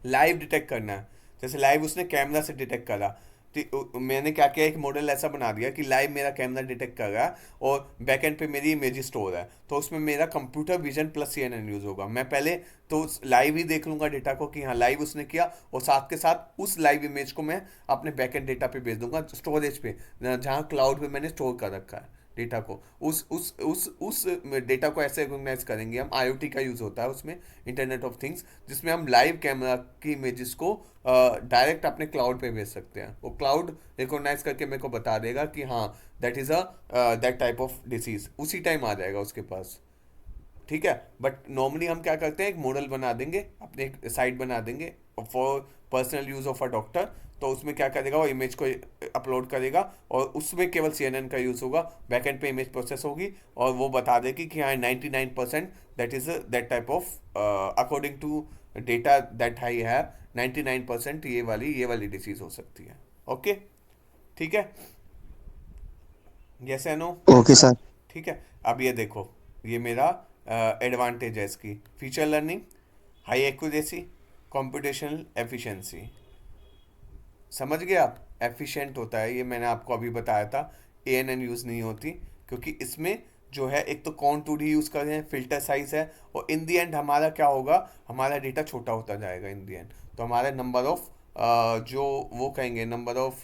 लाइव डिटेक्ट करना है, जैसे लाइव उसने कैमरा से डिटेक्ट करा, तो मैंने क्या किया, एक मॉडल ऐसा बना दिया कि लाइव मेरा कैमरा डिटेक्ट कर रहा है और बैकएंड पे मेरी इमेज स्टोर है, तो उसमें मेरा computer vision plus CNN use होगा। मैं पहले तो लाइव ही देख लूंगा डेटा को कि हाँ लाइव उसने किया, और साथ के साथ उस लाइव इमेज को मैं अपने बैकएंड डेटा पे भेज दूंगा, स्टोरेज पे, जहाँ क्लाउड पे मैंने स्टोर कर रखा है डेटा को। उस डेटा को ऐसे रिकॉग्नाइज करेंगे हम। IoT का यूज़ होता है उसमें, इंटरनेट ऑफ थिंग्स, जिसमें हम लाइव कैमरा की इमेजेस को डायरेक्ट अपने क्लाउड पे भेज सकते हैं। वो क्लाउड रिकॉग्नाइज करके मेरे को बता देगा कि हाँ that is that type of disease, उसी टाइम आ जाएगा उसके पास, ठीक है। बट नॉर्मली हम क्या करते हैं, एक मॉडल बना देंगे, अपने एक साइट बना देंगे for personal use of a doctor, तो उसमें क्या करेगा, वो इमेज को अपलोड करेगा और उसमें केवल CNN का यूज़ होगा, बैकएंड पे इमेज प्रोसेस होगी और वो बता देगी कि हाँ 99% that is that type of according to data that I have, 99% ये वाली डिसीज हो सकती है। ओके, ठीक है, yes and no, okay sir. ठीक है। अब ये देखो, ये मेरा एडवांटेज है इसकी, feature learning, high accuracy, computational efficiency. समझ गए आप, एफिशिएंट होता है ये, मैंने आपको अभी बताया था। ANN यूज़ नहीं होती क्योंकि इसमें जो है, एक तो कॉन्टूर ही यूज़ कर रहे हैं, फिल्टर साइज है, और इन दी एंड हमारा क्या होगा, हमारा डेटा छोटा होता जाएगा इन दी एंड, तो हमारे नंबर ऑफ जो वो कहेंगे नंबर ऑफ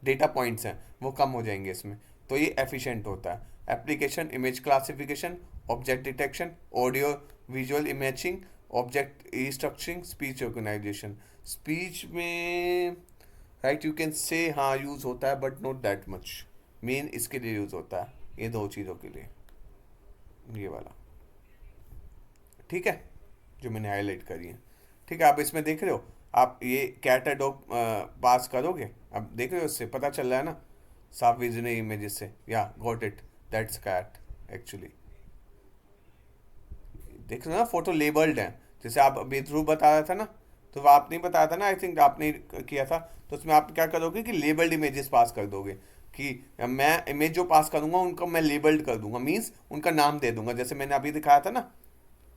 डेटा पॉइंट्स हैं वो कम हो जाएंगे इसमें, तो ये एफिशिएंट होता है। Application, image classification, object detection, audio visual imaging, object restructuring, speech organization. Speech में राइट यू कैन से हाँ यूज़ होता है but not that much, main इसके लिए यूज़ होता है, ये दो चीज़ों के लिए, ये वाला, ठीक है, जो मैंने हाईलाइट करी है, ठीक है। आप इसमें देख रहे हो, आप ये कैट डॉग पास करोगे, अब देख रहे हो, इससे पता चल रहा है ना, साफ विजन इमेजेस से, या got it, that's cat actually. देख रहे हो ना, फोटो लेबल्ड है, जैसे आप अभी ध्रुव बता रहा था ना, तो वो आप नहीं बताया था ना, आई थिंक आपने किया था, तो उसमें आप क्या करोगे कि लेबल्ड इमेजेस पास कर दोगे, कि मैं इमेज जो पास करूंगा उनको मैं लेबल्ड कर दूंगा, मीन्स उनका नाम दे दूंगा, जैसे मैंने अभी दिखाया था ना,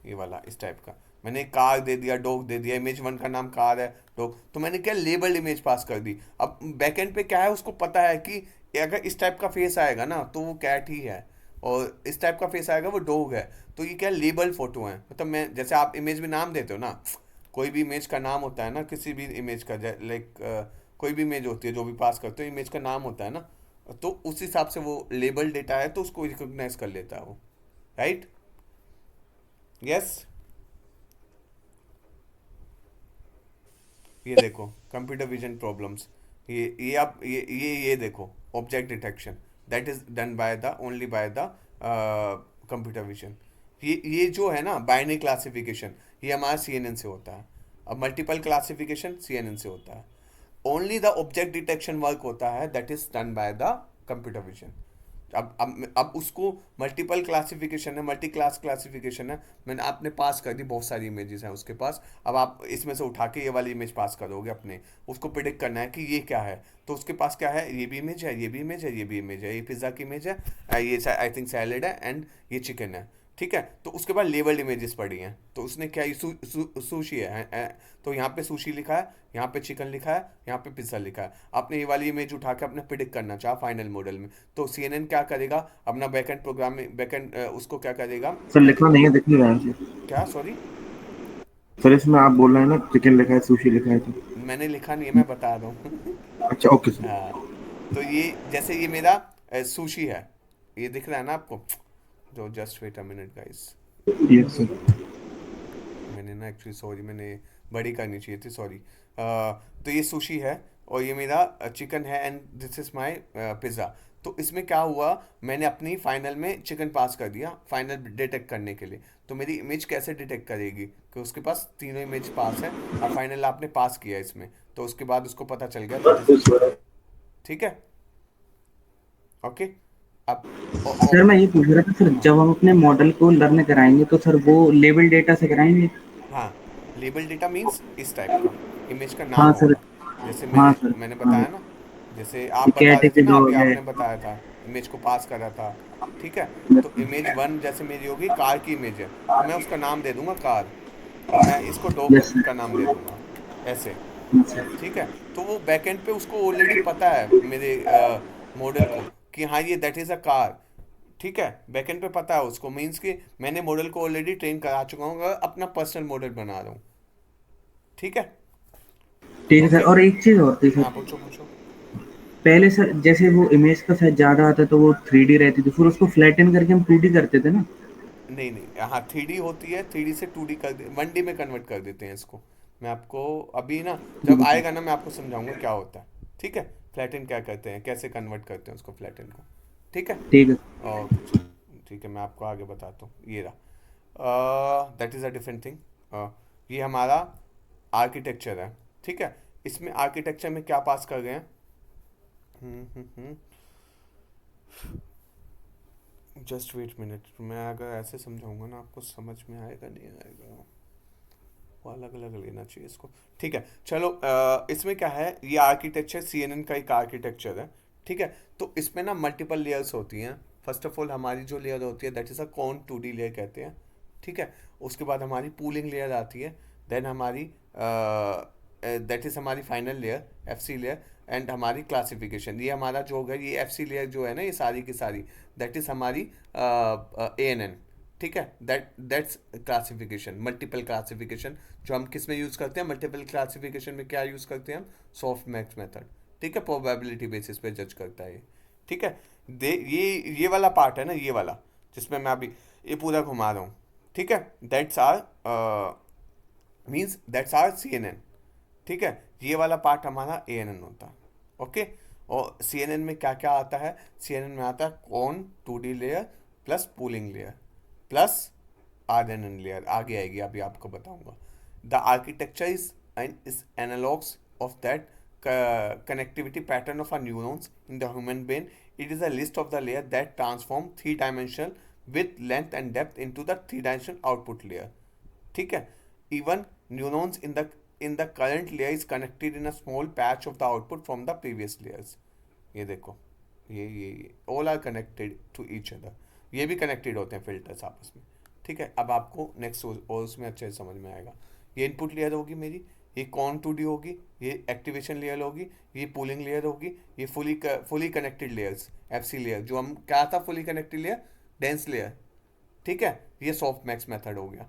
ये वाला इस टाइप का, मैंने कार दे दिया, डॉग दे दिया, इमेज 1 का नाम कार है, डॉग, तो मैंने क्या लेबल्ड इमेज पास कर दी। अब बैकएंड पे क्या है, उसको पता है कि अगर इस टाइप का फेस आएगा ना तो वो कैट ही है, और इस टाइप का फेस आएगा, वो डॉग है। तो ये क्या लेबल फोटो है, मतलब मैं जैसे आप इमेज में नाम देते हो ना, कोई भी इमेज का नाम होता है ना, किसी भी इमेज का, लाइक कोई भी इमेज होती है जो भी पास करते हो, इमेज का नाम होता है ना, तो उस हिसाब से वो लेबल डेटा है, तो उसको रिकॉग्नाइज कर लेता है वो, राइट। यस। ये देखो कंप्यूटर विजन प्रॉब्लम्स, ये आप ये देखो object detection, that is done by the only by the computer vision. ये जो है ना बाइनरी क्लासिफिकेशन, ये हमारा सीएनएन से होता है। अब मल्टीपल क्लासिफिकेशन सीएनएन से होता है। Only the object detection work होता है that is done by the computer vision. अब उसको मल्टीपल क्लासिफिकेशन है, मल्टी क्लास क्लासिफिकेशन है, मैंने आपने पास कर दी, बहुत सारी इमेजेस हैं उसके पास। अब आप इसमें से उठा के ये वाली इमेज पास करोगे अपने, उसको प्रिडिक्ट करना है कि ये क्या है। तो उसके पास क्या है, ये भी इमेज है, ये भी इमेज है, ये भी इमेज है, ये पिज्ज़ा की इमेज है, ये आई थिंक सैलेड है, एंड ये चिकन है। ठीक है, तो उसके बाद लेबल्ड इमेजेस पड़ी हैं, तो उसने क्या, ये सुशी है, तो यहाँ पे सुशी लिखा है, यहाँ पे चिकन लिखा है, यहाँ पे पिज्ज़ा लिखा है। आपने ये वाली इमेज उठा के अपने प्रिडिक्ट करना चाहा फाइनल मॉडल में, तो सीएनएन क्या करेगा, अपना बैकएंड प्रोग्राम में, बैकएंड उसको क्या करेगा। सर लिखा नहीं है, दिख नहीं रहा है सर। क्या, सॉरी। सर इसमें आप बोल रहे हैं ना चिकन लिखा है, सुशी लिखा है तो। मैंने लिखा नहीं है, मैं बता रहा हूँ। अच्छा ओके सर। हाँ, तो ये जैसे ये मेरा सुशी है, ये दिख रहा है ना आपको, जो just wait a minute guys, yes sir. मैंने ना एक्चुअली, सॉरी, मैंने बड़ी करनी चाहिए थी, सॉरी। तो ये सुशी है, और ये मेरा चिकन है, and this is my pizza. तो इसमें क्या हुआ, मैंने अपनी फाइनल में चिकन पास कर दिया फाइनल डिटेक्ट करने के लिए। तो मेरी इमेज कैसे डिटेक्ट करेगी कि उसके पास तीनों इमेज पास है, और फाइनल आपने पास किया इसमें, तो उसके बाद उसको पता चल गया दैट इज़ अ चिकन। ठीक है, ओके। अब सर मैं ये पूछ रहा था सर, जब हम अपने मॉडल को लर्न कराएंगे तो सर वो लेबल डेटा से कराएंगे? हाँ, लेबल डेटा मीन्स इस टाइप का इमेज का नाम हाँ सर। होगा, जैसे हाँ मैंने सर। मैंने हाँ, बताया ना, जैसे आप बता रहे थे कैटेगरी ना, अभी डॉग है। आपने बताया था, इमेज को पास करा था। ठीक है, तो इमेज वन जैसे मेरी होगी, कार की इमेज है, तो मैं उसका नाम दे दूंगा कार, और मैं इसको डॉग यस सर। का नाम दे दूंगा, ऐसे। Yes sir. ठीक है, तो वो बैकएंड पे उसको ऑलरेडी पता है मेरे मॉडल को, कि हाँ ये दैट इज़ अ कार। ठीक है, बैकएंड पे पता है उसको, मीन्स कि मैंने मॉडल को ऑलरेडी ट्रेन करा चुका हूँ, अपना पर्सनल मॉडल बना रहा हूँ। ठीक है, ठीक है सर, ओके। और एक चीज़ और थी हाँ, सर। पूछो पूछो। पहले सर जैसे वो इमेज का साइज ज़्यादा आता तो वो 3D रहती थी, फिर उसको फ्लैटन करके हम 2D करते थे ना? नहीं नहीं, हाँ, 3D होती है, 3D से 2D कर दे, 1D में कन्वर्ट कर देते हैं इसको। मैं आपको अभी ना, ठीक जब है आएगा सर। ना, मैं आपको समझाऊंगा क्या होता है। ठीक है, फ्लैटन क्या करते हैं, कैसे कन्वर्ट करते हैं उसको, फ्लैटन को। ठीक है, ठीक है। ओके चलो, ठीक है, मैं आपको आगे बताता हूँ, ये रहा, that is a different thing. ये हमारा आर्किटेक्चर है। ठीक है, इसमें आर्किटेक्चर में क्या पास कर गए हैं, जस्ट वेट मिनट, मैं अगर ऐसे समझाऊंगा ना आपको समझ में आएगा नहीं आएगा, वो अलग अलग लेना चाहिए इसको। ठीक है, चलो, इसमें क्या है, ये आर्किटेक्चर सीएनएन का एक आर्किटेक्चर है। ठीक है, तो इसमें ना मल्टीपल लेयर्स होती हैं। फर्स्ट ऑफ ऑल हमारी जो लेयर होती है that is a conv 2D layer कहते हैं। ठीक है, उसके बाद हमारी पूलिंग लेयर आती है, देन हमारी दैट इज़ हमारी final layer, FC layer, and हमारी क्लासिफिकेशन। ये हमारा जो होगा, ये एफसी लेयर जो है ना, ये सारी की सारी दैट इज़ हमारी ANN। ठीक है, दैट्स क्लासिफिकेशन, मल्टीपल क्लासिफिकेशन, जो हम किस में यूज़ करते हैं, मल्टीपल क्लासिफिकेशन में क्या यूज़ करते हैं हम, सॉफ्ट मैक्स मेथड। ठीक है, प्रोबेबिलिटी बेसिस पे जज करता है ये। ठीक है, दे ये वाला पार्ट है ना, ये वाला जिसमें मैं अभी ये पूरा घुमा रहा हूँ। ठीक है, that's our means that's our CNN। ठीक है, ये वाला पार्ट हमारा ANN होता है। ओके, और CNN में क्या क्या आता है, CNN में आता है कौन 2D layer plus pooling layer plus RNN layer, आगे आएगी, अभी आपको बताऊंगा। The architecture is analogues of that connectivity pattern of our neurons in the human brain. It is a list of the layer that transform three dimensional with length and depth into the three dimensional output layer. ठीक है, even neurons in the current layer is connected in a small patch of the output from the previous layers. ये देखो, ये all are connected to each other, ये भी connected होते हैं filters आपस में। ठीक है, अब आपको नेक्स्ट और उसमें अच्छे से समझ में आएगा। ये इनपुट लेयर होगी मेरी, ये कॉन 2D होगी, ये एक्टिवेशन लेयर होगी, ये पूलिंग लेयर होगी, ये fully connected layers, FC layer, जो हम क्या था fully connected layer, dense layer, ठीक है। ये सॉफ्ट मैक्स मेथड हो गया,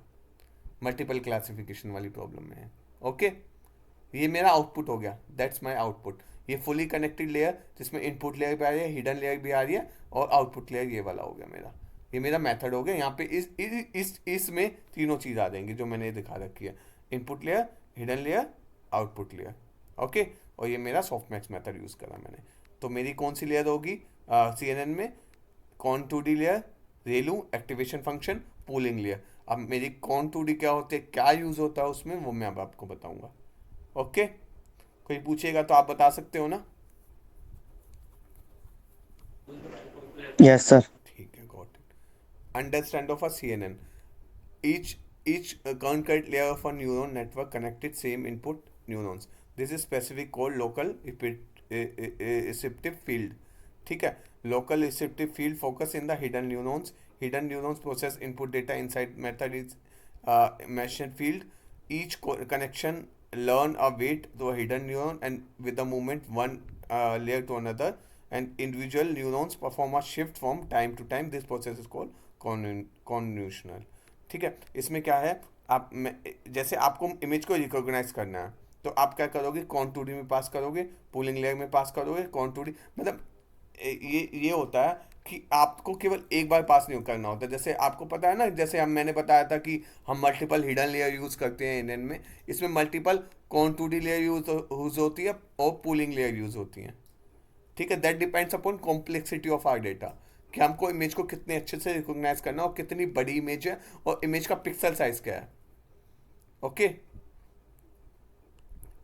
मल्टीपल क्लासिफिकेशन वाली प्रॉब्लम में है। ओके, ये मेरा आउटपुट हो गया, दैट्स माय आउटपुट। ये फुली कनेक्टेड लेयर जिसमें इनपुट लेयर भी आ रही है, हिडन लेयर भी आ रही है, और आउटपुट लेयर ये वाला हो गया मेरा। ये मेरा मेथड हो गया। यहाँ पे इसमें तीनों चीज़ आ जाएंगी जो मैंने दिखा रखी है, input layer, hidden layer, output layer. Okay, और ये मेरा सॉफ्टमैक्स मेथड यूज़ करा मैंने। तो मेरी कौन सी लेयर होगी CNN में? Conv 2D layer, relu, activation function, pooling layer. अब मेरी कॉन 2D क्या होते हैं, क्या यूज़ होता है उसमें, वो मैं अब आपको बताऊंगा। ओके, कोई पूछेगा तो आप बता सकते हो ना? Yes, sir. ठीक है, got it. Understand of a CNN, each concurrent layer of a neuron network connected same input neurons. This is specific called local receptive field, ठीक है। local receptive field focus in the hidden neurons process input data inside method is measured field. Each connection learn a weight to a hidden neuron and with the movement one layer to another, and individual neurons perform a shift from time to time. This process is called convolutional, ठीक है। इसमें क्या है, जैसे आपको image को recognise करना है तो आप क्या करोगे, कॉन 2D में पास करोगे, पूलिंग लेयर में पास करोगे, कॉन 2D मतलब ये होता है कि आपको केवल एक बार पास नहीं करना होता। जैसे आपको पता है ना, जैसे मैंने बताया था कि हम मल्टीपल हिडन लेयर यूज़ करते हैं इंडियन में, इसमें multiple cone 2D layer use होती है और पूलिंग लेयर यूज होती है, ठीक है। That depends upon complexity of our data, कि हमको इमेज को कितने अच्छे से रिकॉग्नाइज करना और कितनी बड़ी इमेज है और इमेज का पिक्सल साइज क्या है। ओके,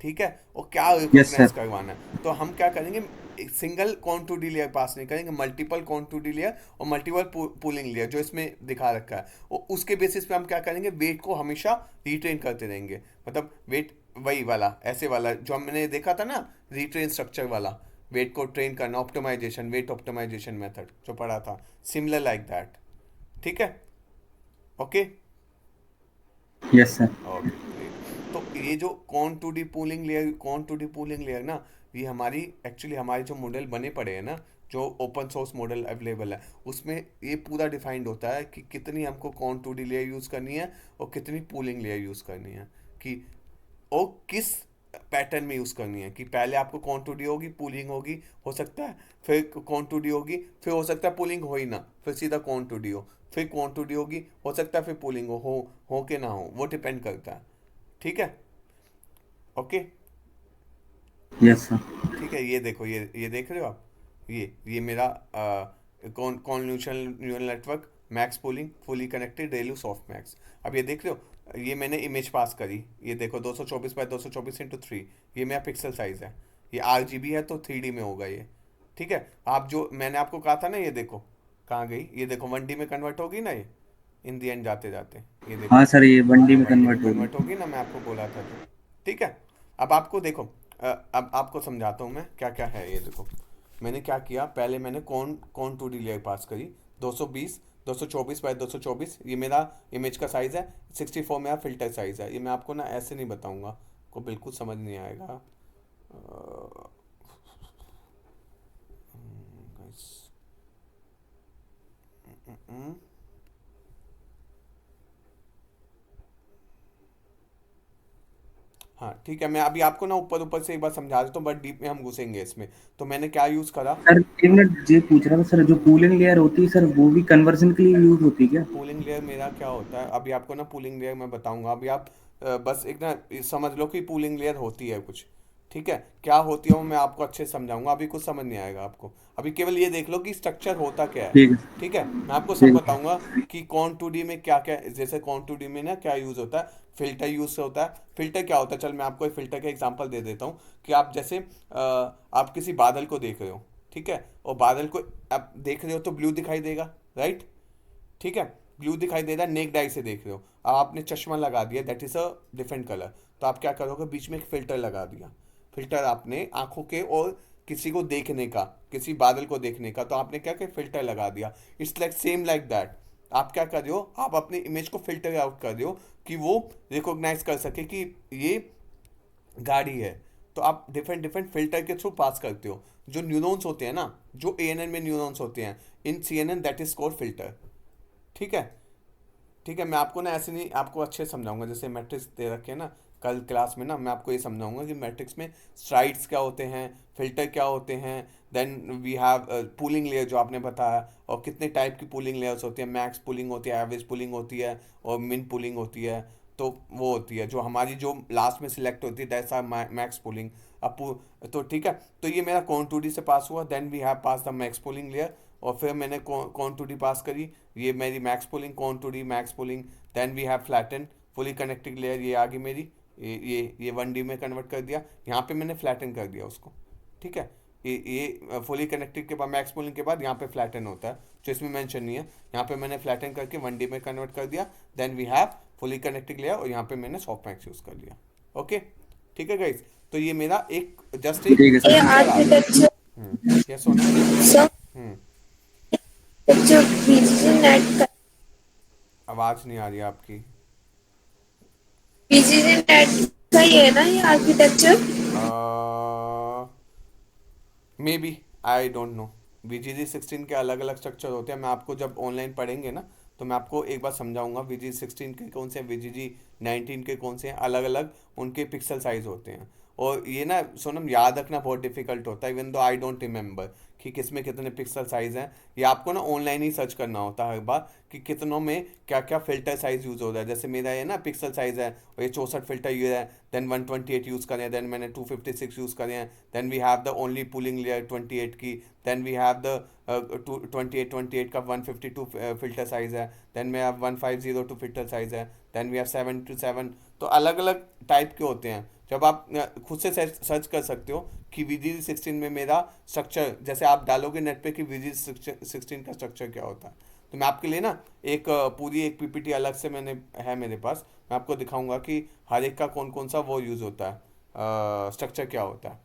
ठीक है, और क्या Yes, रिकॉग्नाइज sir. करवाना है। तो हम क्या करेंगे, एक सिंगल कॉन 2D लेयर पास नहीं करेंगे, मल्टीपल कॉन 2D लेयर और मल्टीपल पूलिंग लेयर जो इसमें दिखा रखा है, और उसके बेसिस पे हम क्या करेंगे, वेट को हमेशा रिट्रेन करते रहेंगे। मतलब वेट वही वाला, ऐसे वाला जो हमने देखा था ना, रिट्रेन स्ट्रक्चर वाला, वेट को ट्रेन करना, ऑप्टिमाइजेशन, वेट ऑप्टिमाइजेशन मेथड जो पढ़ा था, सिमिलर लाइक दैट, ठीक है। Okay, Yes, sir. Okay great. तो ये जो कॉन 2D पूलिंग लेयर ना, ये हमारी एक्चुअली हमारे जो मॉडल बने पड़े हैं ना, जो ओपन सोर्स मॉडल अवेलेबल है, उसमें ये पूरा डिफाइंड होता है कि कितनी हमको कॉन 2D लेयर यूज़ करनी है और कितनी पूलिंग लेयर यूज़ करनी है, कि और किस पैटर्न में यूज़ करनी है। कि पहले आपको कॉन 2D होगी, पूलिंग होगी, हो सकता है फिर कॉन 2D होगी, फिर हो सकता है पूलिंग हो ही ना, फिर सीधा कॉन 2D हो, फिर कॉन 2D होगी, हो सकता है फिर पूलिंग हो के ना हो, वो डिपेंड करता है, ठीक है। Okay, Yes, sir. ठीक है। ये देखो, ये देख रहे हो आप, ये मेरा convolutional neural network, max pooling, fully connected, relu softmax. अब ये देख रहे हो, ये मैंने इमेज पास करी, ये देखो 224 बाय 224 इंटू 3, ये मेरा पिक्सल साइज है, ये RGB है तो 3D में होगा ये, ठीक है। आप जो मैंने आपको कहा था ना, ये देखो कहाँ गई, ये देखो 1D में कन्वर्ट होगी ना ये, इन दी एंड जाते जाते, ये देखो हाँ सर, ये 1D में 1D में कन्वर्ट होगी। कन्वर्ट होगी ना, मैं आपको बोला था जो, ठीक है। अब आपको देखो, अब आपको समझाता हूँ मैं क्या क्या है। ये देखो मैंने क्या किया, पहले मैंने कौन 2D लेयर पास करी, 224 बाय 224, ये मेरा इमेज का साइज़ है, 64 मेरा फिल्टर साइज़ है। ये मैं आपको ना ऐसे नहीं बताऊँगा, को बिल्कुल समझ नहीं आएगा। हाँ ठीक है, मैं अभी आपको ना ऊपर ऊपर से एक बार समझा देता हूँ, बट डीप में हम घुसेंगे इसमें। तो मैंने क्या यूज़ करा, सर एक मिनट, ये पूछ रहा था सर, जो कूलिंग लेयर होती है सर, वो भी कन्वर्जन के लिए यूज होती है क्या? पूलिंग लेयर मेरा क्या होता है, अभी आपको ना पूलिंग लेयर मैं बताऊंगा। अभी आप बस एक ना समझ लो कि पूलिंग लेयर होती है कुछ, ठीक है। क्या होती है वो मैं आपको अच्छे से समझाऊंगा, अभी कुछ समझ नहीं आएगा आपको। अभी केवल ये देख लो कि स्ट्रक्चर होता क्या है, ठीक है सर, ठीक है। मैं आपको सब ठीक है। बताऊंगा कि कॉन 2D में क्या क्या, जैसे कॉन 2D में ना क्या यूज़ होता है, फिल्टर यूज़ होता है। फिल्टर क्या होता है, चल मैं आपको एक फिल्टर का एग्जांपल दे देता हूँ। कि आप जैसे आप किसी बादल को देख रहे हो, ठीक है, और बादल को आप देख रहे हो तो ब्लू दिखाई देगा, राइट, ठीक है। ब्लू दिखाई दे रहा है, नेक्ड आई से देख रहे हो। अब आपने चश्मा लगा दिया, that is a different colour, तो आप क्या करोगे, बीच में एक फ़िल्टर लगा दिया। फिल्टर आपने आंखों के और किसी को देखने का, किसी बादल को देखने का, तो आपने क्या किया, फिल्टर लगा दिया। It's like same like that. आप क्या कर रहे हो, आप अपनी इमेज को फिल्टर आउट कर रहे हो कि वो रिकॉग्नाइज कर सके कि ये गाड़ी है। तो आप डिफरेंट डिफरेंट फिल्टर के थ्रू पास करते हो। जो न्यूरॉन्स होते हैं ना, जो ANN में न्यूरॉन्स होते हैं, इन CNN that is called filter, ठीक है, ठीक है। मैं आपको ना ऐसे नहीं, आपको अच्छे से समझाऊंगा। जैसे मैट्रिक्स दे रखे हैं ना, कल क्लास में ना मैं आपको ये समझाऊंगा कि मैट्रिक्स में स्ट्राइड्स क्या होते हैं, फिल्टर क्या होते हैं, then we have pooling layer जो आपने बताया, और कितने टाइप की पूलिंग लेयर्स होती है। मैक्स पूलिंग होती है, एवरेज पूलिंग होती है, और मिन पूलिंग होती है। तो वो होती है जो हमारी जो लास्ट में सिलेक्ट होती है, दैट्स आर मैक्स पूलिंग। तो ठीक है, तो ये मेरा कॉन 2D से पास हुआ, then we have pass the max pooling layer, और फिर मैंने कॉन 2D पास करी, ये मेरी max pooling, conv 2D max pooling. Then we have flatten fully connected layer, ये आ गई मेरी, ये 1D में कन्वर्ट कर दिया, यहाँ पे मैंने फ्लैटन कर दिया उसको। ठीक है, ये फुली कनेक्टेड के बाद मैक्स पुलिंग के बाद यहाँ पे फ्लैटन होता है, जो इसमें मेंशन नहीं है। यहाँ पे मैंने फ्लैटन करके 1D में कन्वर्ट कर दिया। Then we have fully connected layer, और यहाँ पे मैंने सॉफ्ट मैक्स यूज़ कर लिया। ओके, ठीक है गाइस, तो ये मेरा एक जस्ट एक ठीक है सर। ये picture आ गया। आर्किटेक्चर यस होना। सब हम्म, जो बीजीसी नेट का आवाज़ नहीं आ रही है आपकी। बीजीसी नेट का ही है ना ये architecture? May be, I don't no. VGG16 के अलग अलग स्ट्रक्चर होते हैं। मैं आपको जब ऑनलाइन पढ़ेंगे ना, तो मैं आपको एक बार समझाऊंगा VGG16 के कौन से हैं, VGG19 के कौन से हैं, अलग अलग उनके पिक्सल साइज होते हैं। और ये ना सोनम याद रखना बहुत डिफिकल्ट होता है, even though I don't remember कि किसमें कितने पिक्सल साइज हैं। ये आपको ना ऑनलाइन ही सर्च करना होता है हर बार कि कितनों में क्या क्या फिल्टर साइज यूज़ हो रहा है। जैसे मेरा ये ना पिक्सल साइज है, और ये 64 फिल्टर ये है, देन 128 यूज़ करें, देन मैंने 256 यूज़ करें हैं, then we have the only pooling layer 28 की, देन वी हैव द 28 का 152 फिल्टर साइज है, then we have 1502 filter size है, देन वी हैव 727। तो अलग अलग टाइप के होते हैं। जब आप खुद से सर्च कर सकते हो कि VGG16 में मेरा स्ट्रक्चर, जैसे आप डालोगे नेट पे कि VGG16 का स्ट्रक्चर क्या होता है, तो मैं आपके लिए ना एक पूरी एक PPT अलग से मैंने है मेरे पास, मैं आपको दिखाऊंगा कि हर एक का कौन कौन सा वो यूज़ होता है, स्ट्रक्चर क्या होता है।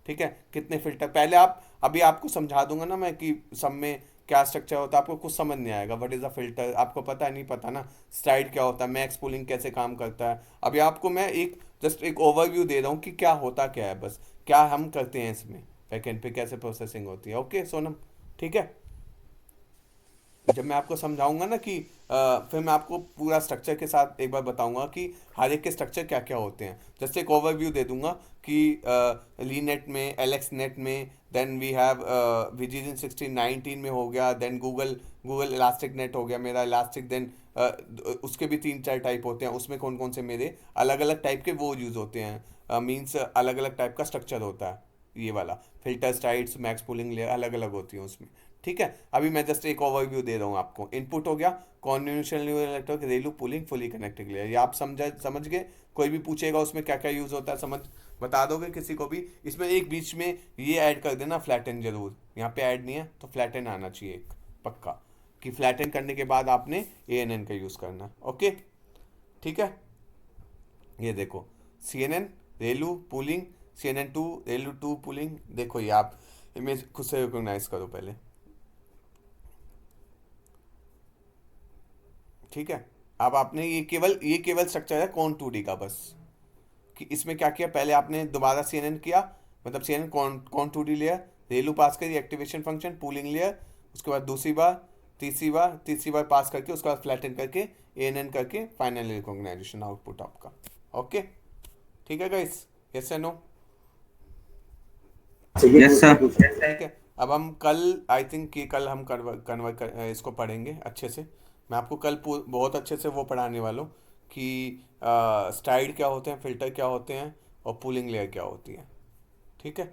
ठीक है, कितने फिल्टर, पहले आप अभी आपको समझा दूंगा ना मैं कि सब में क्या स्ट्रक्चर होता है, आपको कुछ समझ नहीं आएगा। व्हाट इज़ अ फिल्टर, आपको पता है नहीं पता ना, स्ट्राइड क्या होता है, मैक्स पूलिंग कैसे काम करता है। अभी आपको मैं एक जस्ट एक ओवरव्यू दे रहा हूँ कि क्या होता क्या है, बस क्या हम करते हैं इसमें, बैकएंड पे कैसे प्रोसेसिंग होती है। ओके सोनम, ठीक है। जब मैं आपको समझाऊंगा ना कि फिर मैं आपको पूरा स्ट्रक्चर के साथ एक बार बताऊंगा कि हर एक के स्ट्रक्चर क्या क्या होते हैं। जैसे एक ओवरव्यू दे दूंगा कि ली नेट में, एलेक्स नेट में, देन वी हैव VGG16 19 में हो गया, देन गूगल इलास्टिक नेट हो गया मेरा इलास्टिक, देन उसके भी 3-4 टाइप होते हैं, उसमें कौन कौन से मेरे अलग अलग टाइप के वो यूज़ होते हैं, मीन्स अलग अलग टाइप का स्ट्रक्चर होता है। ये वाला फिल्टर स्टाइड्स मैक्स पूलिंग लेयर अलग अलग होती है उसमें। ठीक है, अभी मैं जस्ट एक ओवरव्यू दे रहा हूँ आपको। इनपुट हो गया conventional neural network, relu pooling fully connected layer, ये आप समझ गए। कोई भी पूछेगा उसमें क्या क्या यूज़ होता है, समझ बता दोगे किसी को भी। इसमें एक बीच में ये ऐड कर देना फ्लैटन जरूर, यहाँ पे ऐड नहीं है तो फ्लैटन आना चाहिए एक पक्का, कि फ्लैटन करने के बाद आपने ANN का यूज़ करना। ओके, ठीक है। ये देखो CNN रेलू पुलिंग, CNN2 रेलू 2 पुलिंग। देखो ये आप इमेज खुद से रिकोगनाइज करो पहले। ठीक है, अब आपने ये केवल स्ट्रक्चर है कॉन 2D का, बस कि इसमें क्या किया, पहले आपने दोबारा CNN किया, मतलब CNN कॉन 2D लेयर, रेलू पास करी, एक्टिवेशन फंक्शन, पूलिंग लेयर, उसके बाद दूसरी बार, तीसरी बार पास करके उसके बाद फ्लैटन करके ANN करके फाइनल रिकॉग्नाइजेशन आउटपुट आपका। ओके, ठीक है गाइस, यस या नो? Yes sir. ठीक है, अब हम कल आई थिंक कि कल हम कन्वर्ट इसको पढ़ेंगे अच्छे से। मैं आपको कल बहुत अच्छे से वो पढ़ाने वाला हूँ कि स्टाइड क्या होते हैं, फिल्टर क्या होते हैं, और पूलिंग लेयर क्या होती है। ठीक है,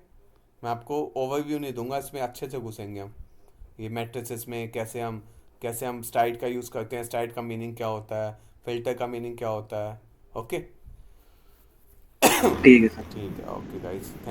मैं आपको ओवरव्यू नहीं दूंगा, इसमें अच्छे से घुसेंगे हम ये मैट्रिसेस में, कैसे हम स्टाइड का यूज़ करते हैं, स्टाइड का मीनिंग क्या होता है, फिल्टर का मीनिंग क्या होता है। ओके ठीक है सर। ठीक है, ओके गाइस।